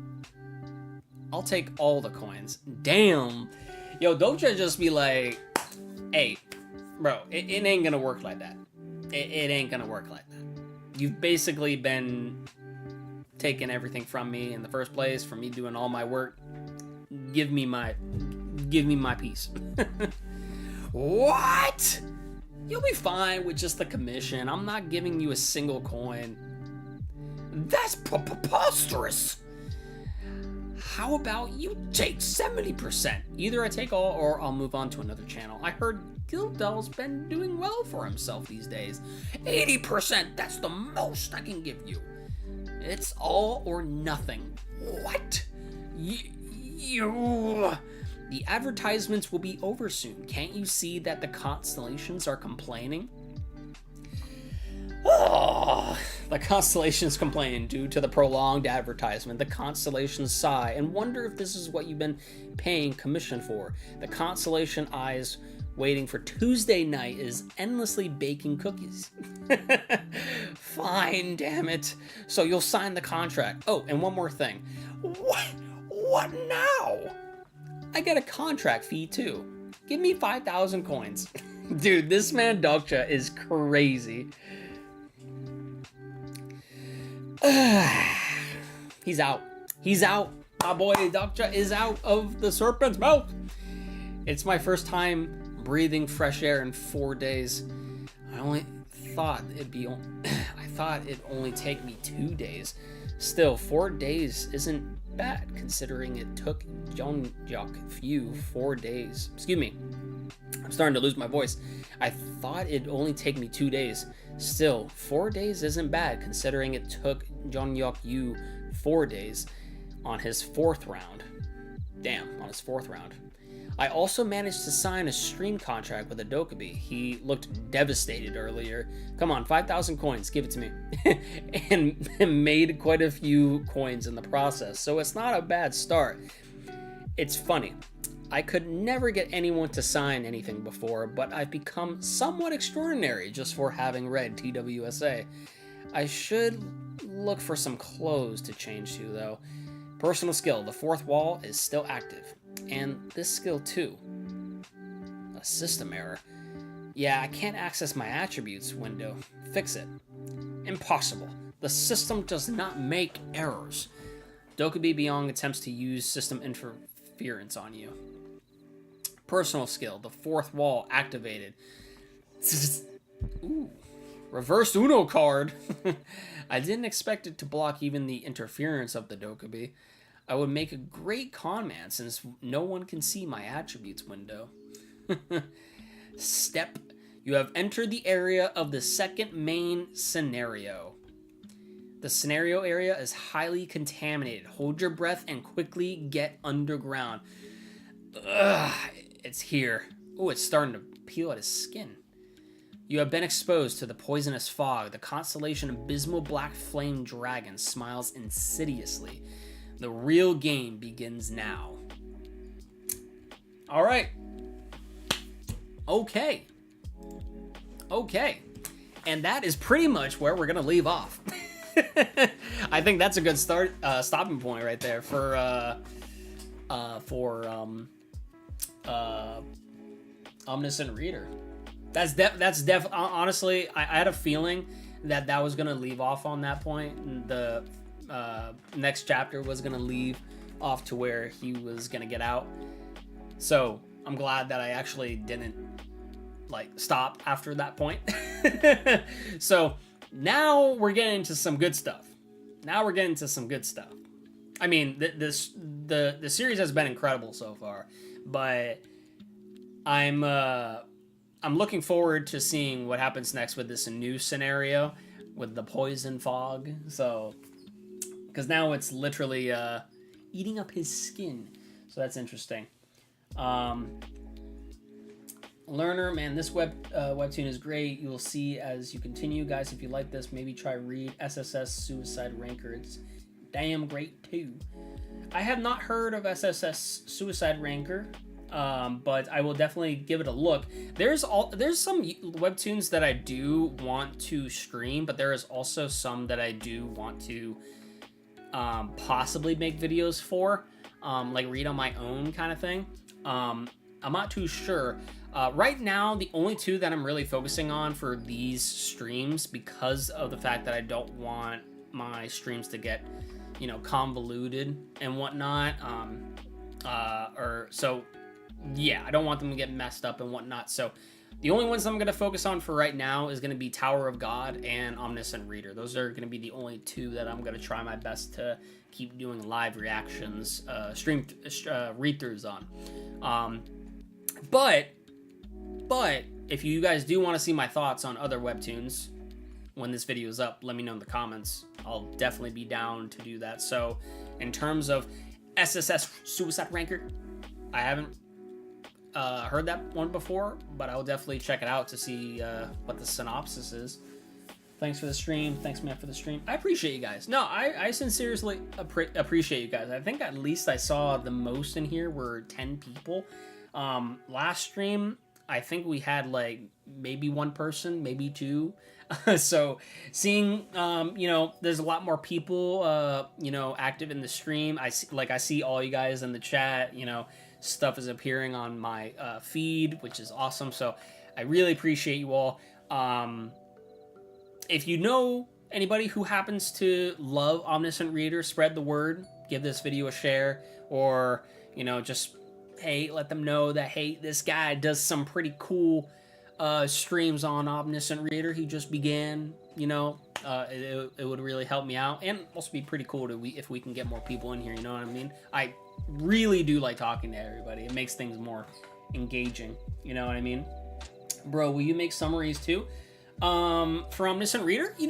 I'll take all the coins. Damn! Yo, Dokja just be like, hey, bro, it ain't gonna work like that. It ain't gonna work like that. You've basically been taking everything from me in the first place, for me doing all my work. Give me my piece. What? You'll be fine with just the commission. I'm not giving you a single coin. That's preposterous. How about you take 70%? Either I take all or I'll move on to another channel. I heard Gildell's been doing well for himself these days. 80%, that's the most I can give you. It's all or nothing. What? You... The advertisements will be over soon. Can't you see that the constellations are complaining? Oh, the constellations complain due to the prolonged advertisement. The constellations sigh and wonder if this is what you've been paying commission for. The constellation eyes waiting for Tuesday night is endlessly baking cookies. Fine, damn it. So you'll sign the contract. Oh, and one more thing. What now? I get a contract fee too. Give me 5,000 coins. Dude, this man Dokja is crazy. He's out. He's out. My boy Dokja is out of the serpent's mouth. It's my first time breathing fresh air in 4 days. I thought it'd only take me 2 days. Still, 4 days isn't bad considering it took Jeongyuk Few 4 days. Excuse me. I'm starting to lose my voice. I thought it'd only take me 2 days. Still, 4 days isn't bad considering it took Jeongyuk Yu 4 days on his 4th round. Damn, on his 4th round. I also managed to sign a stream contract with a Dokkaebi. He looked devastated earlier. Come on, 5,000 coins, give it to me. and made quite a few coins in the process, so it's not a bad start. It's funny. I could never get anyone to sign anything before, but I've become somewhat extraordinary just for having read TWSA. I should look for some clothes to change to, though. Personal skill, the 4th wall is still active. And this skill too. A system error. Yeah, I can't access my attributes window. Fix it. Impossible. The system does not make errors. Dokkaebi Byung attempts to use system interference on you. Personal skill, the 4th wall activated. Ooh. Reverse Uno card. I didn't expect it to block even the interference of the Dokkaebi. I would make a great con man since no one can see my attributes window. Step. You have entered the area of the second main scenario. The scenario area is highly contaminated. Hold your breath and quickly get underground. Ugh, it's here. Oh, it's starting to peel at his skin. You have been exposed to the poisonous fog. The constellation Abysmal Black Flame Dragon smiles insidiously. The real game begins now. All right. Okay. And that is pretty much where we're going to leave off. I think that's a good stopping point right there for Omniscient Reader. That's honestly, I had a feeling that was going to leave off on that point. And the next chapter was going to leave off to where he was going to get out. So I'm glad that I actually didn't stop after that point. So now we're getting into some good stuff. I mean, the series has been incredible so far, but I'm looking forward to seeing what happens next with this new scenario with the poison fog. So, because now it's literally eating up his skin. So that's interesting. Learner, man, this webtoon is great. You will see as you continue. Guys, if you like this, maybe try read SSS Suicide Ranker. It's damn great too. I have not heard of SSS Suicide Ranker, but I will definitely give it a look. There's some webtoons that I do want to stream, but there is also some that I do want to possibly make videos for, like read on my own kind of thing. I'm not too sure. Right now, the only two that I'm really focusing on for these streams, because of the fact that I don't want my streams to get, convoluted and whatnot. So yeah, I don't want them to get messed up and whatnot. So The only ones I'm going to focus on for right now is going to be Tower of God and Omniscient Reader. Those are going to be the only two that I'm going to try my best to keep doing live reactions, read-throughs on. But if you guys do want to see my thoughts on other webtoons, when this video is up, let me know in the comments. I'll definitely be down to do that. So in terms of SSS Suicide Ranker, I haven't heard that one before, but I'll definitely check it out to see what the synopsis is. Thanks for the stream. Thanks, man, for the stream. I appreciate you guys. No, I sincerely appreciate you guys. I think at least I saw the most in here were 10 people. Last stream, I think we had like maybe one person, maybe two. So seeing, you know, there's a lot more people, you know, active in the stream. I see all you guys in the chat, you know, stuff is appearing on my feed, which is awesome. So I really appreciate you all. If you know anybody who happens to love Omniscient Reader, spread the word, give this video a share, or, you know, just, hey, let them know that, hey, this guy does some pretty cool streams on Omniscient Reader. He just began, you know, it would really help me out, and also be pretty cool if we can get more people in here, you know what I mean? I really do like talking to everybody. It makes things more engaging, you know what I mean? Bro, will you make summaries too? For Omniscient Reader? You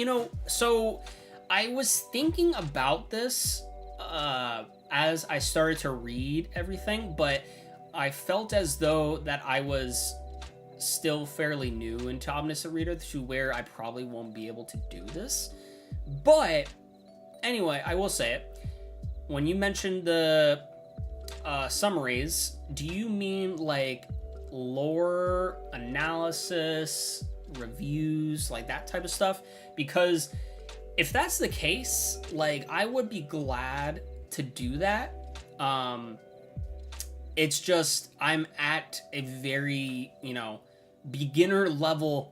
know, so I was thinking about this as I started to read everything, but I felt as though that I was still fairly new into Omniscient Reader to where I probably won't be able to do this. But anyway, I will say it. When you mentioned the summaries, do you mean like lore analysis, reviews, like that type of stuff? Because if that's the case, like, I would be glad to do that. It's just I'm at a very, you know, beginner level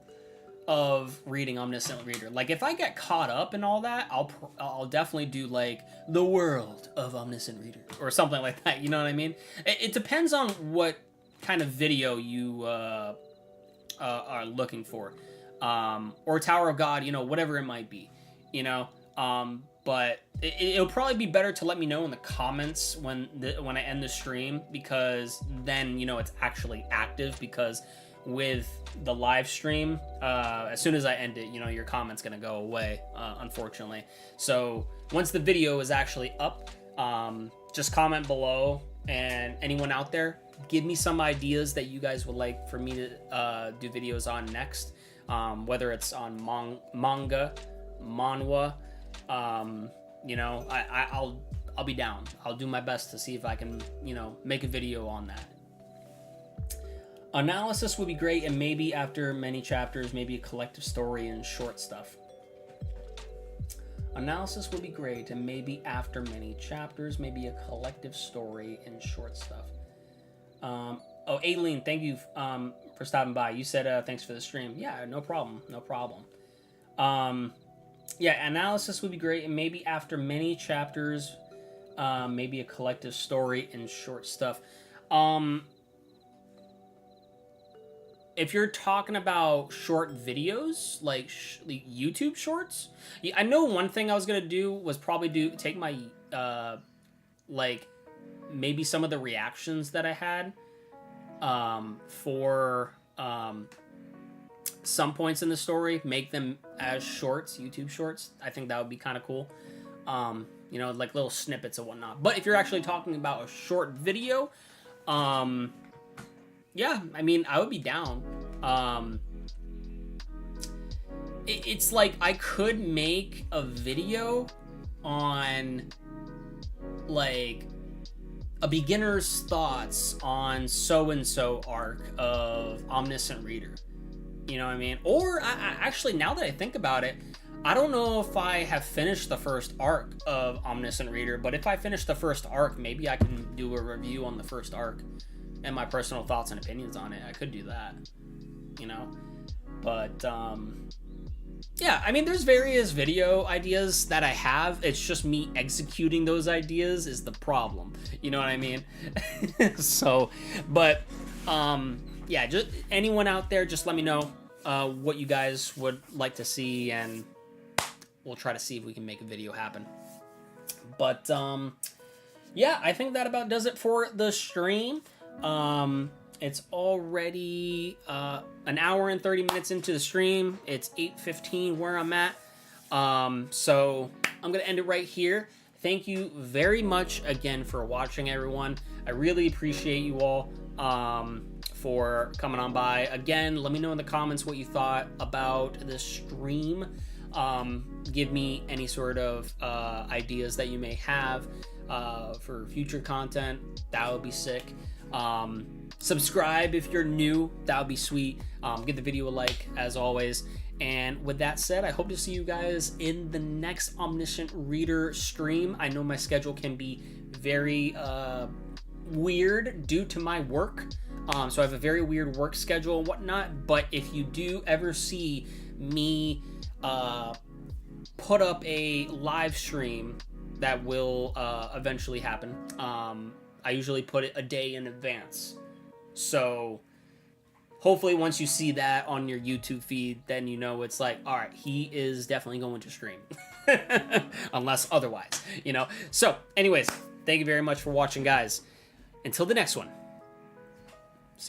of reading Omniscient Reader. Like, if I get caught up in all that, I'll definitely do like the world of Omniscient Reader or something like that. You know what I mean? It depends on what kind of video you are looking for, or Tower of God, you know, whatever it might be, you know. But it'll probably be better to let me know in the comments when I end the stream, because then, you know, it's actually active. Because with the live stream, as soon as I end it, you know, your comment's gonna go away, unfortunately. So once the video is actually up, just comment below, and anyone out there, give me some ideas that you guys would like for me to do videos on next, whether it's on manga, manhwa. You know, I'll be down. I'll do my best to see if I can, you know, make a video on that. Analysis would be great, and maybe after many chapters, maybe a collective story and short stuff. Analysis would be great, and maybe after many chapters, maybe a collective story and short stuff. Oh, Aileen, thank you for stopping by. You said thanks for the stream. Yeah, no problem. No problem. Yeah, analysis would be great, and maybe after many chapters, maybe a collective story and short stuff. If you're talking about short videos, like YouTube shorts, I know one thing I was gonna do was probably take my like maybe some of the reactions that I had for some points in the story, make them as shorts, YouTube shorts. I think that would be kind of cool. You know, like little snippets and whatnot. But if you're actually talking about a short video, yeah, I mean, I would be down. It's like I could make a video on like a beginner's thoughts on so-and-so arc of Omniscient Reader. You know what I mean? Or I actually, now that I think about it, I don't know if I have finished the first arc of Omniscient Reader, but if I finish the first arc, maybe I can do a review on the first arc and my personal thoughts and opinions on it. I could do that, you know? But, yeah, I mean, there's various video ideas that I have. It's just me executing those ideas is the problem. You know what I mean? So, but, yeah, just anyone out there, just let me know what you guys would like to see, and we'll try to see if we can make a video happen. But yeah, I think that about does it for the stream. It's already an hour and 30 minutes into the stream. It's 8:15 where I'm at. So I'm gonna end it right here. Thank you very much again for watching, everyone. I really appreciate you all for coming on by. Again, let me know in the comments what you thought about this stream. Give me any sort of ideas that you may have for future content. That would be sick. Subscribe if you're new. That would be sweet. Give the video a like, as always. And with that said, I hope to see you guys in the next Omniscient Reader stream. I know my schedule can be very weird due to my work. So I have a very weird work schedule and whatnot. But if you do ever see me put up a live stream, that will eventually happen. I usually put it a day in advance. So hopefully once you see that on your YouTube feed, then you know it's like, all right, he is definitely going to stream. Unless otherwise, you know? So anyways, thank you very much for watching, guys. Until the next one.